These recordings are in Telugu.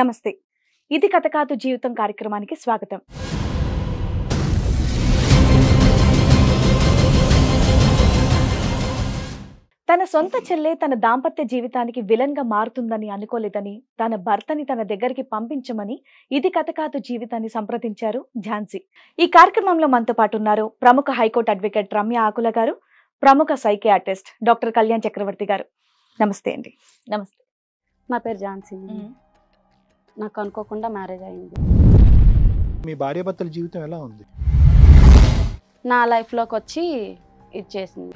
నమస్తే. ఇది కథ కాదు జీవితం కార్యక్రమానికి స్వాగతం. తన సొంత చెల్లె తన దాంపత్య జీవితానికి విలన్ గా మారుతుందని అనుకోలేదని తన భర్తని తన దగ్గరికి పంపించమని ఇది కథ కాదు జీవితాన్ని సంప్రదించారు ఝాన్సీ. ఈ కార్యక్రమంలో మనతో పాటు ఉన్నారు ప్రముఖ హైకోర్టు అడ్వకేట్ రమ్య ఆకుల గారు, ప్రముఖ సైకియాట్రిస్ట్ డాక్టర్ కళ్యాణ్ చక్రవర్తి గారు. నమస్తే అండి. నమస్తే. నా పేరు ఝాన్సీ. నాకు అనుకోకుండా మ్యారేజ్ అయింది. మీ భార్యాభర్తల జీవితం ఎలా ఉంది? నా లైఫ్లోకి వచ్చి ఇచ్చేసింది.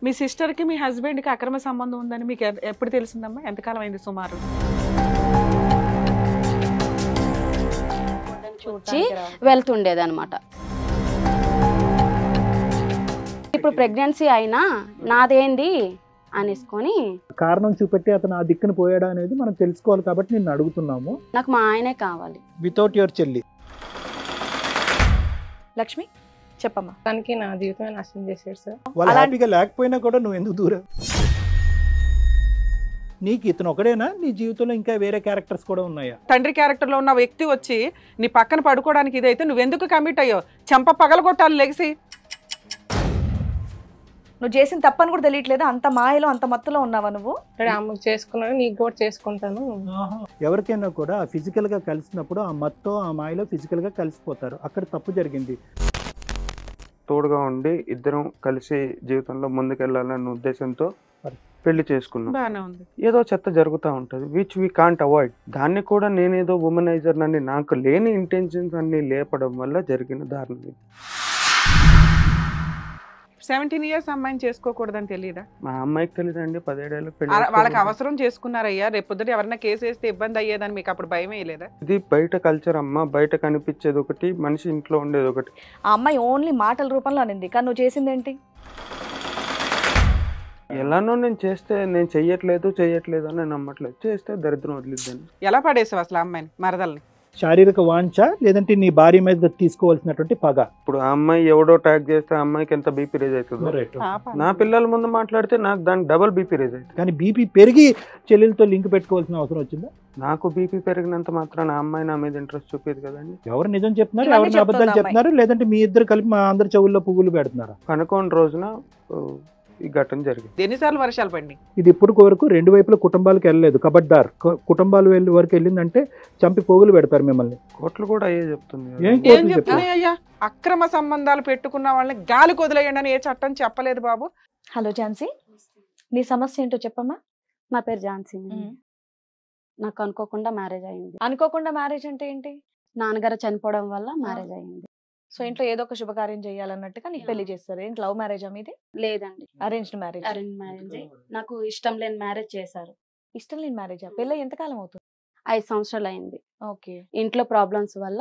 మీ సిస్టర్కి మీ హస్బెండ్కి అక్రమ సంబంధం ఉందని మీకు ఎప్పుడు తెలిసిందమ్మా? ఎంతకాలం అయింది సుమారు? చూచి వెళ్తుండేది అనమాట. ఇప్పుడు ప్రెగ్నెన్సీ అయినా నాదేంది అనేసుకొని కారణం చూపెట్టి అతను ఆ దిక్కున పోయాడా అనేది మనం తెలుసుకోవాలి కాబట్టి నిన్ను అడుగుతున్నాము. నాకు మా ఆయనే కావాలి. వితౌట్ యువర్ చెల్లి. లక్ష్మి చెప్పమ్మా. తనకి నా జీవితమే నాశనం చేశాడు సార్. వాళ్ళు హ్యాపీగా లేకపోయినా కూడా నువ్వు ఎందుకు దూరం? నీకు ఇతను ఒకడేనా? నీ జీవితంలో ఇంకా వేరే క్యారెక్టర్స్ కూడా ఉన్నాయా? తండ్రి క్యారెక్టర్లో ఉన్న వ్యక్తి వచ్చి నీ పక్కన పడుకోవడానికి ఇదైతే నువ్వెందుకు కమిట్ అయ్యో? చెంప పగలగొట్టాలి లెగిసి. నువ్వు చేసిన తప్పని కూడా తెలియట్లేదు, అంత మాయలో అంత మత్తులో ఉన్నావా నువ్వు? అమ్మకి చేసుకున్నాను, నీకు కూడా చేసుకుంటాను. ఎవరికైనా కూడా ఫిజికల్ గా కలిసినప్పుడు ఆ మత్తో ఆ మాయలో ఫిజికల్ గా కలిసిపోతారు. అక్కడ తప్పు జరిగింది. తోడుగా ఉండి ఇద్దరం కలిసి జీవితంలో ముందుకెళ్లాలన్న ఉద్దేశంతో పెళ్లి చేసుకున్నాం. బాగానే ఉంది. ఏదో చెత్త జరుగుతూ ఉంటుంది, విచ్ వీ కాంట్ అవాయిడ్. దాన్ని కూడా నేనేదో ఉమనైజర్ అని నాకు లేని ఇంటెన్షన్స్ అన్ని లేపడం వల్ల జరిగిన దారుణం. 17 years అమ్మాయిని చేసుకోకూడదని తెలియదా? మా అమ్మాయికి తెలియదండి. 17 ఏళ్ళకి పెళ్లి. వాళ్ళకి అవసరం చేసుకున్నారయ్యా. రేపు పొద్దుట ఎవరైనా కేసు వేస్తే ఇబ్బంది అయ్యేదని మీకు అప్పుడు భయం వేయలేదా? ఇది బయట కల్చర్ అమ్మ. బయట కనిపించేది ఒకటి, మనిషి ఇంట్లో ఉండేది ఒకటి. ఆ అమ్మాయి ఓన్లీ మాటల రూపంలో అనింది, కానీ నువ్వు చేసింది ఏంటి? ఎలానో నేను చేస్తే నేను చెయ్యట్లేదు అని నమ్మట్లేదు. చేస్తే దరిద్రం వదిలిద్దాను. ఎలా పడేసావు అసలు అమ్మాయిని, మరదల్ని? శారీరక వాంఛ లేదంటే నీ భార్య మీద తీసుకోవాల్సినటువంటి పగ. ఇప్పుడు ఆ అమ్మాయి ఎవడో ట్యాగ్ చేస్తే ఆ అమ్మాయికి ఎంత బీపీ రేజ్ అవుతుందో, నా పిల్లల ముందు మాట్లాడితే నాకు దానికి డబుల్ బీపీ రేజ్ అవుతుంది. కానీ బీపీ పెరిగి చెల్లెలతో లింక్ పెట్టుకోవాల్సిన అవసరం వచ్చిందా? నాకు బీపీ పెరిగినంత మాత్రాన ఆ అమ్మాయి నా మీద ఇంట్రెస్ట్ చూపేది కదండి. ఎవరు నిజం చెప్తున్నారు, ఇవన్నీ ఎవరిని అబద్ధాలు చెప్తుందా చెప్తున్నారు? లేదంటే మీ ఇద్దరు కలిపి మా అందరి చెవుల్లో పువ్వులు పెడుతున్నారా? కనుకోని రోజున ఈ ఘటన జరిగింది. ఎన్నిసార్లు వర్షాలు పడి? ఇది ఇప్పుడు వరకు రెండు వైపుల కుటుంబాలకు వెళ్ళలేదు. కబడ్దార్ కుటుంబాలు వెళ్ళి వరకు వెళ్ళిందంటే చంపి పోగులు పెడతారు మిమ్మల్ని. కోర్టులు కూడా అయ్యే చెప్తుంది. ఏం ఏం కోర్టులు చెప్తారు? చెప్తున్నాయ్యా? అక్రమ సంబంధాలు పెట్టుకున్న వాళ్ళని గాలి కొదిలేయండి అని ఏ చట్టం చెప్పలేదు బాబు. హలో ఝాన్సీ, నీ సమస్య ఏంటో చెప్పమ్మా. నా పేరు ఝాన్సీ. నాకు అనుకోకుండా మ్యారేజ్ అయింది. అనుకోకుండా మ్యారేజ్ అంటే ఏంటి? నాన్నగారు చనిపోవడం వల్ల మ్యారేజ్ అయింది. సో ఇంట్లో ఏదో ఒక శుభకార్యం చేయాలన్నట్టుగా నీకు పెళ్లి చేస్తారు. ఏంటి లవ్ మ్యారేజ్ మీది? లేదండి, అరేంజ్డ్ మ్యారేజ్. Arrange marriage. నాకు ఇష్టం లేని మ్యారేజ్ చేశారు. ఇష్టం లేని మ్యారేజ్? పెళ్ళి ఎంతకాలం అవుతుంది? 5 సంవత్సరాలు అయింది. ఓకే. ఇంట్లో ప్రాబ్లమ్స్ వల్ల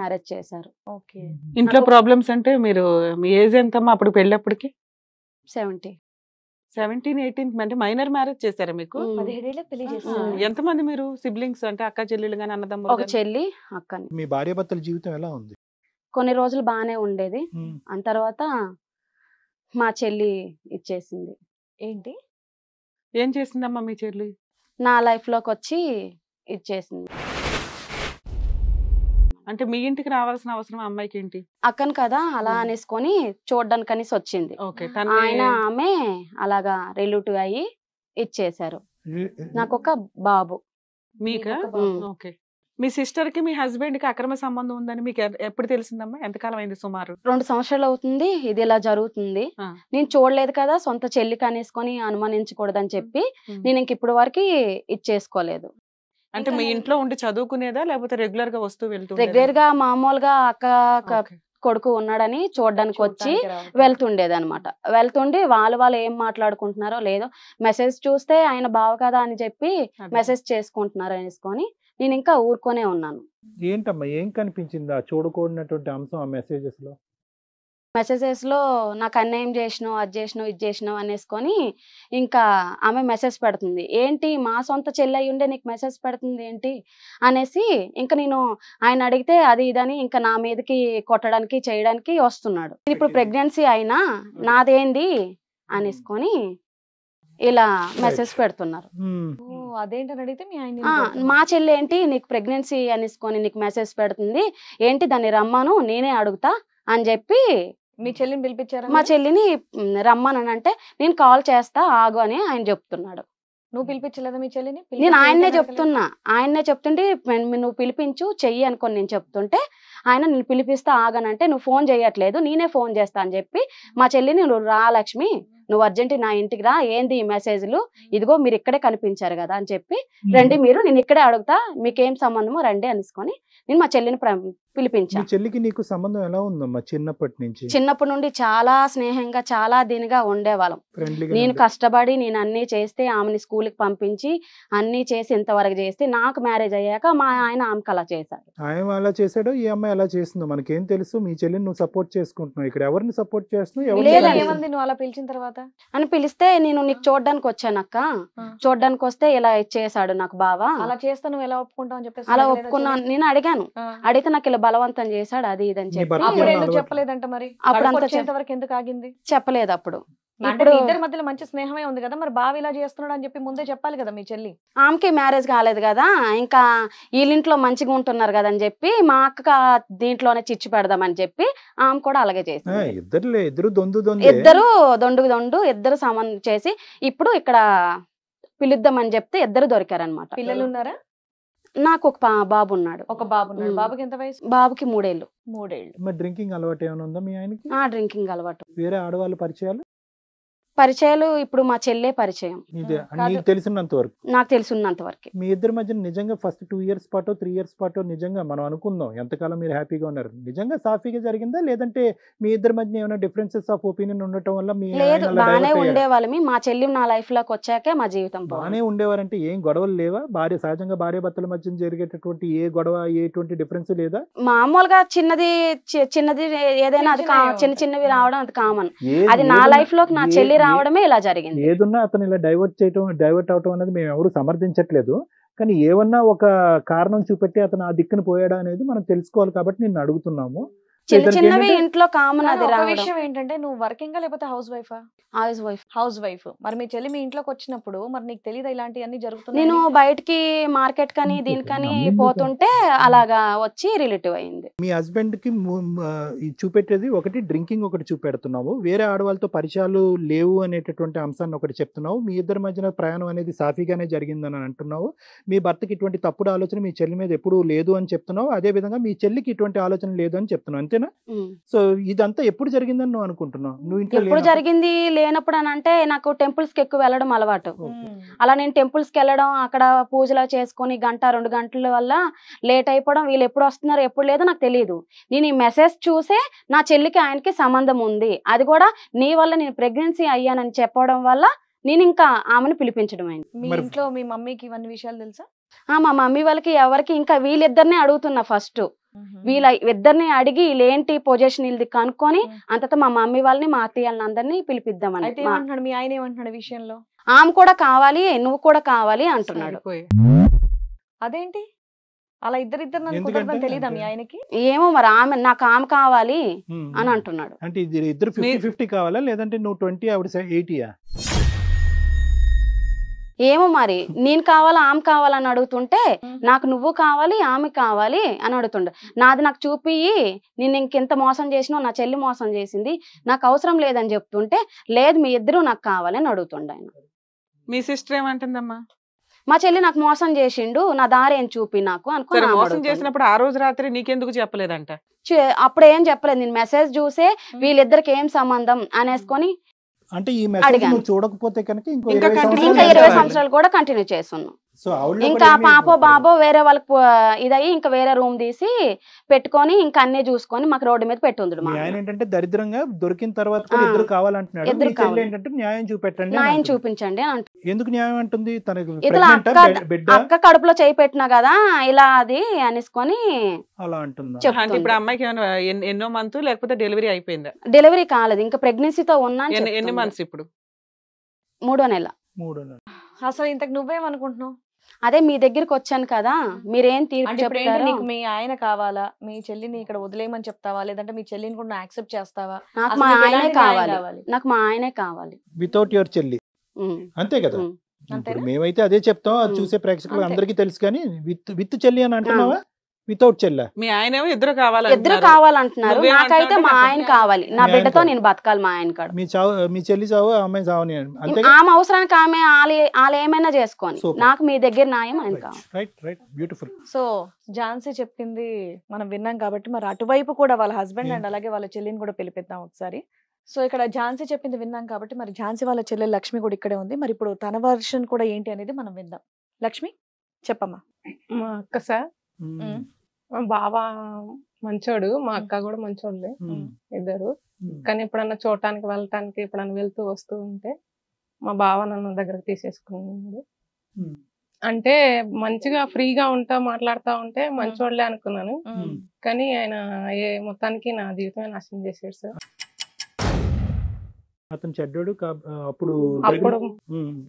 మ్యారేజ్ చేశారు. ఓకే. ఇంట్లో ప్రాబ్లమ్స్ అంటే మీరు మీ ఏజ్ ఎంతమ్మా అప్పుడు పెళ్ళప్పటికి? 70. 17, 18 అంటే మైనర్ మ్యారేజ్ చేశారా మీకు? 17 ఏళ్ళకి పెళ్లి చేస్తారు. ఎంతమంది మీరు సిబ్లింగ్స్? అంటే అక్క చెల్లెలు గాని అన్నదమ్ములు ఒక గాని? చెల్లి, అక్కని. మీ భార్యాభర్తల జీవితం ఎలా ఉంది? కొన్ని రోజులు బాగానే ఉండేది. ఆ తర్వాత మా చెల్లి ఇచ్చేసింది. ఏంటి? ఏం చేసిందమ్మా మీ చెల్లి? నా లైఫ్ లోకి వచ్చి ఇచ్చేసింది. అంటే మీ ఇంటికి రావాల్సిన అవసరం అమ్మాయికి ఏంటి? అక్కను కదా అలా అనేసుకొని చూడడానికి అనేసి వచ్చింది. ఓకే. ఆయన ఆమె అలాగా రిలేటివ్ అయ్యి ఇచ్చేశారు. నాకు ఒక బాబు. మీకా? ఓకే. మీ సిస్టర్ కి మీ హస్బెండ్ కి అక్రమ సంబంధం ఉందని మీకు ఎప్పుడు తెలిసిందమ్మా? ఎంతకాలం అయింది సుమారు? 2 సంవత్సరాలు అవుతుంది ఇది ఇలా జరుగుతుంది. నేను చూడలేదు కదా, సొంత చెల్లికి అనేసుకొని అనుమానించకూడదని చెప్పి నేను ఇంక ఇప్పుడు వరకు ఇచ్చేసుకోలేదు. అంటే మీ ఇంట్లో ఉండి చదువుకునేదా లేకపోతే రెగ్యులర్ గా వస్తూ వెళ్తూ? రెగ్యులర్ గా మామూలుగా అక్క కొడుకు ఉన్నాడని చూడడానికి వచ్చి వెళ్తుండేది అనమాట. వెళ్తుండి వాళ్ళు ఏం మాట్లాడుకుంటున్నారో లేదో మెసేజ్ చూస్తే ఆయన బావ కదా అని చెప్పి మెసేజ్ చేసుకుంటున్నారు అనేసుకొని నేను ఇంకా ఊరుకొనే ఉన్నాను. ఏంటమ్మా ఏం కనిపించింది ఆ చూడకూడనటువంటి అంశం ఆ మెసేజెస్ లో? మెసేజెస్ లో నాకు అన్యాయం చేసినావు, అది చేసినావు, ఇది చేసినావు అనేసుకొని ఇంకా ఆమె మెసేజ్ పెడుతుంది. ఏంటి మా సొంత చెల్లి అయి ఉండే నీకు మెసేజ్ పెడుతుంది ఏంటి అనేసి ఇంకా నేను ఆయన అడిగితే అది ఇదని ఇంకా నా మీదకి కొట్టడానికి చేయడానికి వస్తున్నాడు. ఇప్పుడు ప్రెగ్నెన్సీ అయినా నాదేంది అనేసుకొని ఇలా మెసేజ్ పెడుతున్నారు. ఓ, అదేంటని అడిగితే మీ ఆయన మా చెల్లి ఏంటి నీకు ప్రెగ్నెన్సీ అనేసుకొని నీకు మెసేజ్ పెడుతుంది ఏంటి, దాన్ని రమ్మను నేనే అడుగుతా అని చెప్పి మీ చెల్లిని పిలిపించారా? మా చెల్లిని రమ్మనంటే నేను కాల్ చేస్తా ఆగు అని ఆయన చెప్తున్నాడు. నువ్వు పిలిపించలేదా మీ చెల్లిని? నేను ఆయన్నే చెప్తుంటే నువ్వు పిలిపించు చెయ్యి అనుకొని నేను చెప్తుంటే ఆయన నేను పిలిపిస్తా ఆగనంటే నువ్వు ఫోన్ చేయట్లేదు నేనే ఫోన్ చేస్తా అని చెప్పి మా చెల్లిని నువ్వు రా లక్ష్మి నువ్వు అర్జెంట్ నా ఇంటికి రా, ఏంది ఈ మెసేజ్లు, ఇదిగో మీరు ఇక్కడే కనిపించారు కదా అని చెప్పి రండి మీరు, నేను ఇక్కడే అడుగుతా మీకేం సంబంధమో రండి అనేసుకొని నేను మా చెల్లిని పిలిపించాను. చెల్లికి నీకు సంబంధం ఎలా ఉందమ్మా చిన్నప్పటి నుంచి? చిన్నప్పటి నుండి చాలా స్నేహంగా చాలా దీనిగా ఉండేవాళ్ళం. నేను కష్టపడి నేను అన్ని చేస్తే ఆమెని స్కూల్కి పంపించి అన్ని చేసి ఇంతవరకు చేస్తే నాకు మ్యారేజ్ అయ్యాక మా ఆయన ఆమెకు అలా చేశాడు. ఆయన అలా చేశాడో ఈ అమ్మాయి అలా చేసిందో మనకేం తెలుసు? మీ చెల్లిని నువ్వు సపోర్ట్ చేసుకుంటున్నావు, ఇక్కడ ఎవరిని సపోర్ట్ చేస్తున్నావు? నువ్వు అలా పిలిచిన తర్వాత అని పిలిస్తే నేను నీకు చూడడానికి వచ్చానక్క, చూడడానికి వస్తే ఇలా ఇచ్చేసాడు నాకు బావ, అలా చేస్తా నువ్వు ఎలా ఒప్పుకుంటావు అని చెప్పేసి అలా ఒప్పుకున్నాను. నేను అడిగాను, అడిగితే నాకు ఇలా బలవంతం చేశాడు అది ఇది అని చెప్పి. అప్పుడు ఎందుకు చెప్పలేదంట మరి? అప్పుడు అంత ఎంతవరకు ఎందుకు ఆగింది? చెప్పలేదు. అప్పుడు ఇప్పుడు ఇద్దరి మధ్యలో మంచి స్నేహమే ఉంది కదా, మరి బావ ఇలా చేస్తున్నాడు అని చెప్పి ముందే చెప్పాలి కదా మీ చెల్లి. ఆమెకి మ్యారేజ్ కాలేదు కదా, ఇంకా వీళ్ళింట్లో మంచిగా ఉంటున్నారు కదా అని చెప్పి మా అక్క దీంట్లోనే చిచ్చు పెడదామని చెప్పి ఆమె కూడా అలాగే చేసింది. ఇద్దరు దొండు సంబంధం చేసి ఇప్పుడు ఇక్కడ పిలుద్దామని చెప్తే ఇద్దరు దొరికారనమాట. పిల్లలు ఉన్నారా? నాకు ఒక బాబు ఉన్నాడు. ఒక బాబు ఉన్నాడు. బాబుకి ఎంత వయసు? బాబుకి 3 ఏళ్ళు. మరి డ్రింకింగ్ అలవాటు ఏమైనా ఉందా మీ ఆయనకి? డ్రింకింగ్ అలవాటు. వేరే ఆడవాళ్ళ పరిచయాలు ఇప్పుడు మా చెల్లె పరిచయం. నీకు తెలిసినంత వరకు? నాకు తెలిసినంత వరకు. మీ ఇద్దరి మధ్య నిజంగా ఫస్ట్ 2 years పాటు 3 years పాటు నిజంగా మనం అనుకుందాం ఎంతకాలం మీరు హ్యాపీగా ఉన్నారు, నిజంగా సాఫీగా జరిగిందా లేదంటే మీ ఇద్దరి మధ్య ఏమైనా డిఫరెన్సెస్ ఆఫ్ ఒపీనియన్ ఉండటం వల్ల? లేదు, బాగానే ఉండేవాళ్ళమి. మా చెల్లి నా లైఫ్ లోకి వచ్చాకే మా జీవితం బాగానే ఉండేవారంటే ఏం గొడవలు లేవా? సహజంగా భార్య భర్తల మధ్య జరిగేటటువంటి ఏ గొడవ ఎటువంటి డిఫరెన్స్ లేదా? మామూలుగా చిన్నది ఏదైనా అది చిన్నవి రావడం అది కామన్. అది నా లైఫ్ లోకి నా చెల్లి రావడమే ఇలా జరిగింది. ఏదున్నా అతను ఇలా డైవర్ట్ అవటం అనేది మేము ఎవరు సమర్థించట్లేదు, కానీ ఏమన్నా ఒక కారణం చూపెట్టి అతను ఆ దిక్కును పోయాడా అనేది మనం తెలుసుకోవాలి కాబట్టి నిన్ను అడుగుతున్నాము. చిన్నవి ఇంట్లో కామన్. అది విషయం ఏంటంటే నువ్వు వర్కింగ్ లేకపోతే హౌస్ వైఫ్? House wife. మరి మీ చెల్లి మీ ఇంట్లోకి వచ్చినప్పుడు మరి నీకు తెలియదా ఇలాంటివన్నీ జరుగుతున్నాయి? నేను బయటికి మార్కెట్ కని దీనికని పోతుంటే అలాగా వచ్చి రిలేటివ్ అయింది. మీ హస్బెండ్ కి చూపెట్టేది ఒకటి డ్రింకింగ్, ఒకటి చూపెడుతున్నావు, వేరే ఆడవాళ్ళతో పరిచయాలు లేవు అనేటటువంటి అంశాన్ని ఒకటి చెప్తున్నావు. మీ ఇద్దరి మధ్యన ప్రయాణం అనేది సాఫీగానే జరిగిందని అంటున్నావు. మీ భర్తకి ఇటువంటి తప్పుడు ఆలోచన మీ చెల్లి మీద ఎప్పుడు లేదు అని చెప్తున్నావు. అదే విధంగా మీ చెల్లికి ఇటువంటి ఆలోచన లేదు అని చెప్తున్నావు, అంతేనా? సో ఇదంతా ఎప్పుడు జరిగిందని నువ్వు అనుకుంటున్నావు? నువ్వు ఎప్పుడు జరిగింది లేనప్పుడు అని అంటే నాకు టెంపుల్స్ కి ఎక్కువ వెళ్ళడం అలవాటు. అలా నేను టెంపుల్స్ కి వెళ్ళడం, అక్కడ పూజలు చేసుకుని 1-2 గంటల వల్ల లేట్ అయిపోవడం, వీళ్ళు ఎప్పుడు వస్తున్నారు ఎప్పుడు లేదో నాకు తెలియదు. నేను ఈ మెసేజ్ చూసే నా చెల్లికి ఆయనకి సంబంధం ఉంది, అది కూడా నీ వల్ల నేను ప్రెగ్నెన్సీ అయ్యానని చెప్పడం వల్ల నేను ఇంకా ఆమెను పిలిపించడం అయింది. మీ ఇంట్లో మీ మమ్మీకి ఇవన్నీ విషయాలు తెలుసా? మా మమ్మీ వాళ్ళకి ఎవరికి ఇంకా వీళ్ళిద్దరినే అడుగుతున్నా. ఫస్ట్ వీళ్ళ ఇద్దరిని అడిగి వీళ్ళేంటి పొజిషన్ వీళ్ళది కనుక్కొని అంతటా మా మమ్మీ వాళ్ళని మా అత్తయ్యని అందరినీ పిలిపిద్దామని. మీ ఆయన ఏమంటున్నాడు విషయంలో? ఆమె కూడా కావాలి నువ్వు కూడా కావాలి అంటున్నాడు. అదేంటి అలా ఇద్దరు తెలీదా మీ ఆయనకి? ఏమో మరి నాకు ఆమె కావాలి అని అంటున్నాడు. అంటే ఇద్దరు 50-50 కావాలా లేదంటే నువ్వు 20 ఆవిడ 80? ఏమో మరి నేను కావాలా ఆమె కావాలని అడుగుతుంటే నాకు నువ్వు కావాలి ఆమె కావాలి అని అడుగుతుండే. నాది నాకు చూపి నేను ఇంకెంత మోసం చేసినా నా చెల్లి మోసం చేసింది నాకు అవసరం లేదని చెప్తుంటే లేదు మీ ఇద్దరు నాకు కావాలి అని అడుగుతుండే ఆయన. మీ సిస్టర్ ఏమంటుందమ్మా? మా చెల్లి నాకు మోసం చేసిండు నా దారి ఏం చూపి నాకు అనుకుని. మోసం చేసినప్పుడు ఆ రోజు రాత్రి నీకెందుకు చెప్పలేదంట? అప్పుడు ఏం చెప్పలేదు, నేను మెసేజ్ చూసే వీళ్ళిద్దరికి ఏం సంబంధం అనేసుకొని. అంటే ఈ మెసేజ్ నువ్వు చూడకపోతే కనుక ఇంకా 20 సంవత్సరాలు కూడా కంటిన్యూ చేస్తున్నాను. ఇంకా పాపో బాబో వేరే వాళ్ళకి ఇదయ్యి ఇంకా వేరే రూమ్ తీసి పెట్టుకొని ఇంకా అన్ని చూసుకొని మాకు రోడ్డు మీద పెట్టుండు. ఆయన ఏంటంటే దరిద్రంగా దొరికిన తర్వాత కూడా ఇద్దరు కావాలంటున్నాడు. ఏంటంటే న్యాయం చూపెట్టండి, న్యాయం చూపించండి అని. ఎందుకు న్యాయం అంటుంది? తనకి ఇట్లా అక్క కడుపులో చేయి పెట్టినా కదా ఇలా అది అనేసుకొని అలా అంటుంది. ఇప్పుడు అమ్మాయికి ఎన్నో మంత్ లేకపోతే డెలివరీ అయిపోయిందా? డెలివరీ కాలేదు, ఇంకా ప్రెగ్నెన్సీతో ఉన్నా. ఎన్ని మంత్స్ ఇప్పుడు? 3వ నెల. అసలు ఇంతకు నువ్వేమనుకుంటున్నావు? అదే మీ దగ్గరికి వచ్చాను కదా, మీరేం తీర్పు చెప్తారు? నీకు మీ ఆయన కావాలా, మీ చెల్లిని ఇక్కడ వదిలేయమని చెప్తావా, లేదంటే మీ చెల్లిని కూడా యాక్సెప్ట్ చేస్తావా? నాకు మా ఆయనే కావాలి, నాకు మా ఆయనే కావాలి. వితౌట్ యువర్ చెల్లి అంతే కదా. ఉమ్. ఇప్పుడు అంతేనా? మేమైతే అదే చెప్తాం, అది ఉమ్. చూసే ప్రేక్షకులు అంతే. అందరికీ తెలుసు. కానీ విత్ చెల్లి అని అంటున్నావా, వితౌట్ చెల్లా? మీ ఆయనేమో ఇద్దరు ఇద్దరు కావాలంటున్నారు. కావాలంటున్నారు. నువ్వేమంటావు నాకైతే అంటే మా నాకు ఆయన కావాలి. నా మీ బిడ్డతో ఆయన నేను బతకాలి మా ఆయన కాడ. మీ చెల్లి చావు, ఆ అమ్మాయి చావని అంతే. ఆమె అవసరానికి ఆమె వాళ్ళు ఏమైనా చేసుకొని Super. నాకు మీ దగ్గర న్యాయం ఆయన కావాలి. Right beautiful. సో ఝాన్సీ చెప్పింది మనం విన్నాం కాబట్టి మరి అటువైపు కూడా వాళ్ళ హస్బెండ్ అండ్ అలాగే వాళ్ళ చెల్లిని కూడా పిలిపిద్దాం ఒకసారి. సో ఇక్కడ ఝాన్సీ చెప్పింది విన్నాం కాబట్టి మరి ఝాన్సీ వాళ్ళ చెల్లె లక్ష్మి కూడా ఇక్కడే ఉంది. మరి ఇప్పుడు తన వర్షన్ కూడా ఏంటి అనేది మనం విందాం. లక్ష్మి చెప్పమ్మా. మా అక్క సార్, మా బావ మంచోడు, మా అక్క కూడా మంచోళ్ళే ఇద్దరు. కానీ ఎప్పుడన్నా చూడటానికి వెళ్ళటానికి ఎప్పుడన్నా వెళ్తూ వస్తూ ఉంటే మా బావ నన్ను దగ్గరకు తీసేసుకున్నాడు. అంటే మంచిగా ఫ్రీగా ఉంటా మాట్లాడుతూ ఉంటే మంచోళ్ళే అనుకున్నాను. కానీ ఆయన మొత్తానికి నా జీవితమే నాశనం చేశాడు సార్. అతను చెడ్డాడు అప్పుడు అప్పుడు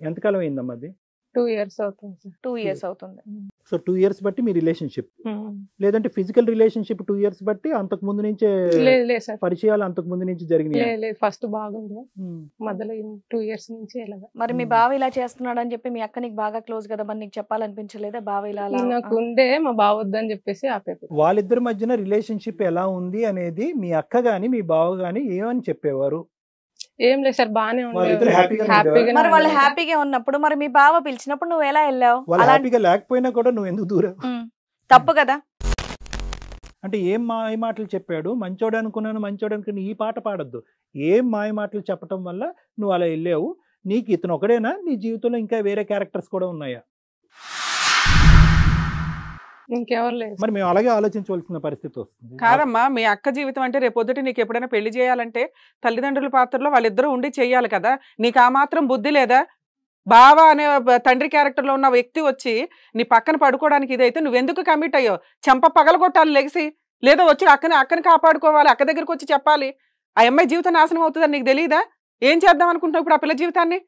ఎంతకాలం అయిందమ్మా అది? 2 years అవుతుంది సార్. 2 years అవుతుంది. సో 2 years బట్టి మీ రిలేషన్షిప్, లేదంటే ఫిజికల్ రిలేషన్షిప్ 2 years బట్టి అంతకు ముందు నుంచే లేదు సార్, పరిచయాలు అంతకు ముందు నుంచి జరిగినాయి? లేదు ఫస్ట్ బాగుంది, మధ్యలో 2 years నుంచి ఇలాగా. మరి మీ బావ ఇలా చేస్తున్నాడు అని చెప్పి మీ అక్క నీకు బాగా క్లోజ్ కదా, మరి నీకు చెప్పాలనిపించలేదా బావ ఇలా అలా? నాకు ఉండే మా బావ వద్దని చెప్పేసి ఆపేది. వాళ్ళిద్దరి మధ్యన రిలేషన్షిప్ ఎలా ఉంది అనేది మీ అక్క గాని మీ బావ గాని ఏమని చెప్పేవారు? ఏం లేదు సార్, బానే వాళ్ళిద్దరు హ్యాపీగా హ్యాపీగా. మరి వాళ్ళు హ్యాపీగా ఉన్నప్పుడు మరి మీ బావ పిలిచినప్పుడు నువ్వు ఎలా వెళ్ళావు? వాళ్ళు అలా హ్యాపీగా లేకపోయినా కూడా నువ్వు ఎందుకు దూరం? తప్పు కదా. అంటే ఏం మాయ మాటలు చెప్పాడు? మంచోడు అనుకున్నాను ఈ పాట పాడొద్దు. ఏం మాయ మాటలు చెప్పటం వల్ల నువ్వు అలా వెళ్ళావు? నీకు ఇతను ఒకడేనా? నీ జీవితంలో ఇంకా వేరే క్యారెక్టర్స్ కూడా ఉన్నాయా? ఇంకెవరు లేదు. మరి మేము అలాగే ఆలోచించవలసిన పరిస్థితి వస్తుంది. కాదమ్మా, మీ అక్క జీవితం అంటే రేపొద్దుట నీకు ఎప్పుడైనా పెళ్లి చేయాలంటే తల్లిదండ్రుల పాత్రలో వాళ్ళిద్దరూ ఉండి చెయ్యాలి కదా. నీకు ఆ మాత్రం బుద్ధి లేదా? బావ అనే తండ్రి క్యారెక్టర్ లో ఉన్న వ్యక్తి వచ్చి నీ పక్కన పడుకోవడానికి ఇదైతే నువ్వెందుకు కమిట్ అయ్యో? చెంప పగలగొట్టాలి లెగిసి, లేదా వచ్చి అక్కని కాపాడుకోవాలి, అక్క దగ్గరికి వచ్చి చెప్పాలి. ఆ అమ్మాయి జీవితం నాశనం అవుతుందని నీకు తెలియదా? ఏం చేద్దాం అనుకుంటున్నావు ఇప్పుడు ఆ పిల్ల జీవితాన్ని?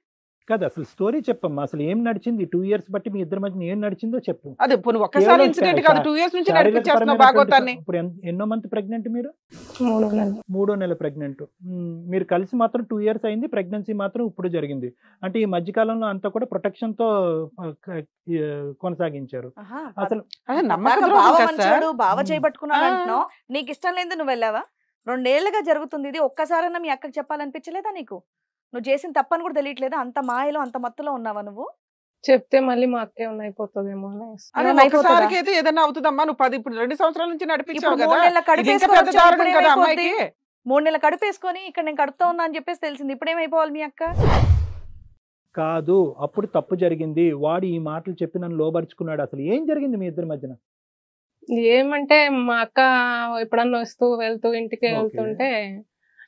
కదా, అసలు స్టోరీ చెప్పమ్మా. అసలు ఏం నడిచింది 2 years బట్టి మీ ఇద్దరి మధ్య ఏం నడిచిందో చెప్పు. అది ఒక్కసారి ఇన్సిడెంట్ కాదు, 2 years నుంచి నడిపించేస్తున్నావు భాగవతాన్ని. ఇప్పుడు ఎన్నో మంత్ ప్రెగ్నెంట్ మీరు? 3 నెలలు. 3వ నెల ప్రెగ్నెంట్. మీరు కలిసి మాత్రం 2 years అయింది, ప్రెగ్నెన్సీ మాత్రం ఇప్పుడు జరిగింది. అంటే ఈ మధ్యకాలంలో అంతా కూడా ప్రొటెక్షన్ తో కొనసాగించారు. అసలు బావ చేయబట్టుకున్నాడు అంటున్నావు, నీకు ఇష్టం లేదు నువ్వు వెళ్ళావా? 2 ఏళ్లుగా జరుగుతుంది ఇది. ఒక్కసారైనా మీ అక్కకి చెప్పాలనిపించలేదా నీకు? నువ్వు చేసిన తప్పని కూడా తెలియట్లేదా? అంత మాయలో అంత మత్తులో ఉన్నావా నువ్వు? చెప్తే మళ్ళీ మా అక్కే అయిపోతుందేమో అనేసి. ఒక్కసారికి అయితే ఏదైనా అవుతుందమ్మా. నువ్వు ఇప్పుడు 2 సంవత్సరాల నుంచి నడిపించావు కదా. 3 నెలల కడుపు ఇది ఇంకా పెద్ద దారుణం కదా అమ్మాయికి. 3 నెలల కడుపు వేసుకొని ఇక్కడ నేను కడుపుతా ఉన్నా అని చెప్పేసి తెలిసింది. ఇప్పుడేమైపోవాలి మీ అక్క? కాదు, అప్పుడు తప్పు జరిగింది. వాడు ఈ మాటలు చెప్పి నన్ను లోబరుచుకున్నాడు. అసలు ఏం జరిగింది మీ ఇద్దరి మధ్యన? ఏమంటే మా అక్క ఎప్పుడన్నా వస్తూ వెళ్తూ ఇంటికి వెళ్తుంటే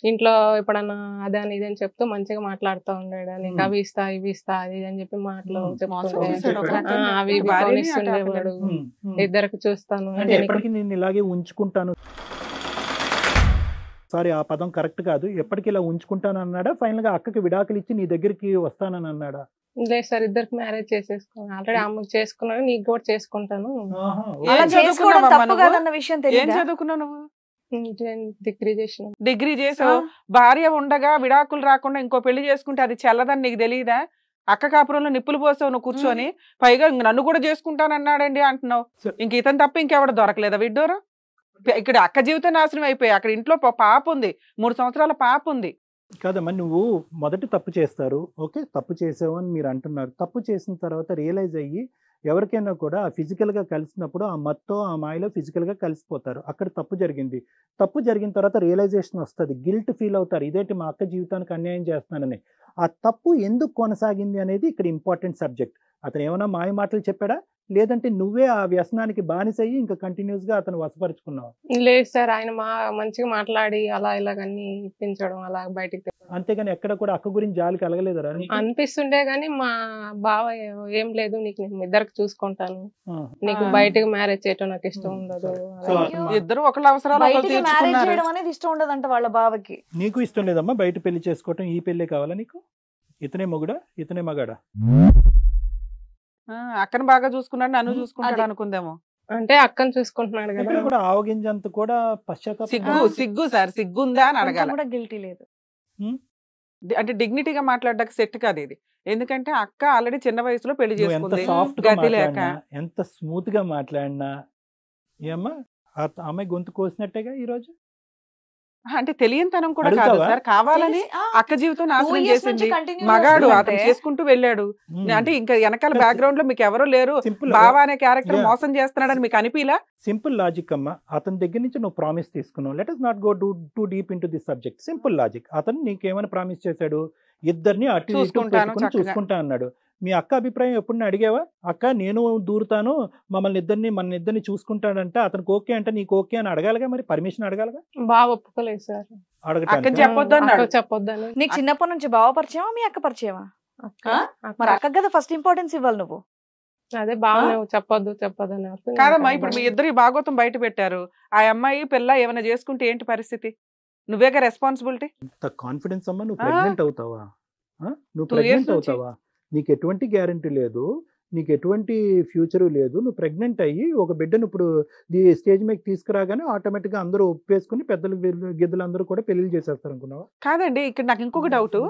ఇంట్లో ఎప్పుడన్నా అదే అని ఇదని చెప్తూ మంచిగా మాట్లాడుతూ ఉండేడు. నీకు అవి ఇస్తా ఇవి ఇస్తా అది అని చెప్పి మాటలు చెప్తుండే. అవి కొనిస్తుండేవాడు. ఇద్దరికి చూస్తాను, ఎప్పటికీ నేను ఇలాగే ఉంచుకుంటాను. సారీ, ఆ పదం కరెక్ట్ కాదు. ఎప్పటికీ ఇలా ఉంచుకుంటాను అన్నాడా? ఫైనల్ గా అక్కకి విడాకులు ఇచ్చి నీ దగ్గరికి వస్తానని అన్నాడా? లేదు సార్, ఇద్దరికి మ్యారేజ్ చేసేసుకున్నాను. ఆల్రెడీ అమ్మకి చేసుకున్నాను, నీకు కూడా చేసుకుంటాను. అలా చేసుకోవడం తప్పు కాదన్న విషయం ఏం తెలియదా? చదువుకున్నావు నువ్వు? డిగ్రీ చేసావు. భార్య ఉండగా విడాకులు రాకుండా ఇంకో పెళ్లి చేసుకుంటే అది చెల్లదని నీకు తెలియదా? అక్క కాపురంలో నిప్పులు పోసావు నువ్వు కూర్చొని. పైగా నన్ను కూడా చేసుకుంటానన్నాడండి అంటున్నావు. ఇంక ఇతను తప్ప ఇంకెవడ దొరకలేదా విడ్డోరు? ఇక్కడ అక్క జీవితం నాశనం అయిపోయి అక్కడ ఇంట్లో పాప ఉంది, 3 సంవత్సరాల పాప ఉంది. కాదమ్మా, నువ్వు మొదటి తప్పు చేస్తారు, ఓకే, తప్పు చేసావు అని మీరు అంటున్నారు. తప్పు చేసిన తర్వాత రియలైజ్ అయ్యి ఎవరికైనా కూడా ఫిజికల్ గా కలిసినప్పుడు ఆ మత్తో ఆ మాయలో ఫిజికల్ గా కలిసిపోతారు. అక్కడ తప్పు జరిగింది. తప్పు జరిగిన తర్వాత రియలైజేషన్ వస్తుంది, గిల్ట్ ఫీల్ అవుతారు, ఇదేంటి మా అక్క జీవితానికి అన్యాయం చేస్తున్నానని. ఆ తప్పు ఎందుకు కొనసాగింది అనేది ఇక్కడ ఇంపార్టెంట్ సబ్జెక్ట్. అతను ఏమైనా మాయ మాటలు చెప్పాడా, లేదంటే నువ్వే ఆ వ్యసనానికి బానిసయ్యి ఇంకా కంటిన్యూస్ గా అతను వశపరుచుకున్నావు? లేదు సార్, ఆయన మంచిగా మాట్లాడి అలా ఇలాగన్నీ ఇప్పించడం అలా బయటికి. అంతేగాని ఎక్కడ కూడా అక్క గురించి జాలి కలగలేదరా? అనిపిస్తుండే గానీ మా బావ ఏం లేదు, నీకు నేను ఇద్దరికి చూసుకుంటాను, నీకు బయటకు మ్యారేజ్ చేయటం నాకు ఇష్టం ఉండదు. ఇద్దరు ఒకళ్ళ అవసరాలు మ్యారేజ్ చేయడం అనేది ఇష్టం ఉండదంట వాళ్ళ బావకి. నీకు ఇష్టం లేదమ్మా బయట పెళ్లి చేసుకోవటం? ఈ పెళ్లే కావాలా నీకు? ఇతనే మొగుడా ఇతనే మగాడా? అక్కను బాగా చూసుకున్నాడు, నన్ను చూసుకుంటాడు అనుకుందేమో. అంటే అక్కను చూసుకుంటున్నాడు కదా. కూడా ఆవగింజంత కూడా పశ్చాత్తాపం. సిగ్గు సార్, సిగ్గుందా అని అడగాలి. కూడా గిల్టీ లేదు. అంటే డిగ్నిటీగా మాట్లాడడానికి సెట్ కాదు ఇది. ఎందుకంటే అక్క ఆల్రెడీ చిన్న వయసులో పెళ్లి నువ్వు ఎంత చేసుకుంది సాఫ్ట్ గా గతి లేక. మాట్లాడినా, ఎంత స్మూత్ గా మాట్లాడినా ఏమ్మా ఆ అమ్మాయి గొంతు కోసినట్టేగా ఈ రోజు. అంటే తెలియనితనం కూడా కాదు అడుగుతావా? సార్, కావాలని అక్క జీవితం నాశనం చేసింది. మగాడు అతను చేసుకుంటూ వెళ్ళాడు. అంటే ఇంకా వెనకాల బ్యాక్గ్రౌండ్ లో మీకు ఎవరో లేరు, సింపుల్ బావా అనే క్యారెక్టర్ Yeah. మోసం చేస్తున్నాడని మీకు అనిపిలా? సింపుల్ లాజిక్ అమ్మా. అతని దగ్గర నుంచి నువ్వు ప్రామిస్ తీసుకున్నావు. Let us not go too deep in to this subject. Simple logic. అతను నీకేమైనా ప్రామిస్ చేశాడు? ఇద్దరిని అటు ఇటు చూసుకుంటాను పెట్టుకుని చక్కగా. చూసుకుంటా అన్నాడు. మీ అక్క అభిప్రాయం ఎప్పుడు అడిగావా? అక్క నేను దూరుతాను, మన ఇద్దరిని చూసుకుంటాడంటే అతనికి ఓకే అంటే నీకు ఓకే అని అడగాలిగా, మరి పర్మిషన్ అడగాలిగా. బాగా ఒప్పుకోలేదు సార్. అక్కని అడగటానికి చెప్పొద్దు అన్నాడు. అక్క చెప్పొద్దని. నీకు చిన్నప్పటి నుంచి బావ పరిచయమా మీ అక్క పరిచయమా? అక్క మరి అక్క కదా ఫస్ట్ ఇంపార్టెన్స్ ఇవ్వాలి నువ్వు. అదే బాగా నువ్వు చెప్పొద్దు అని వరకు నేను కాదమ్మా, అక్కడ ఇప్పుడు మీ ఇద్దరు భాగవతం బయట పెట్టారు. ఆ అమ్మాయి పిల్ల ఏమైనా చేసుకుంటే ఏంటి పరిస్థితి? నువ్వేగా రెస్పాన్సిబిలిటీ. ఇంత కాన్ఫిడెన్స్ అమ్మా. నువ్వు ఆ. ప్రెగ్నెంట్ అవుతావా? నువ్వు 2 years ప్రెగ్నెంట్ నుంచి. అవుతావా? నీకు ఎటువంటి గ్యారంటీ లేదు, నీకు ఎటువంటి ఫ్యూచర్ లేదు. నువ్వు ప్రెగ్నెంట్ అయ్యి ఒక బిడ్డను ఇప్పుడు స్టేజ్ మీద తీసుకురాగానే ఆటోమేటిక్ గా అందరూ ఒప్పేసుకుని పెద్దలు గిద్దలు అందరూ కూడా పెళ్లి చేసేస్తారు అనుకున్నావా? కాదండి, ఇక్కడ నాకు ఇంకొక డౌట్.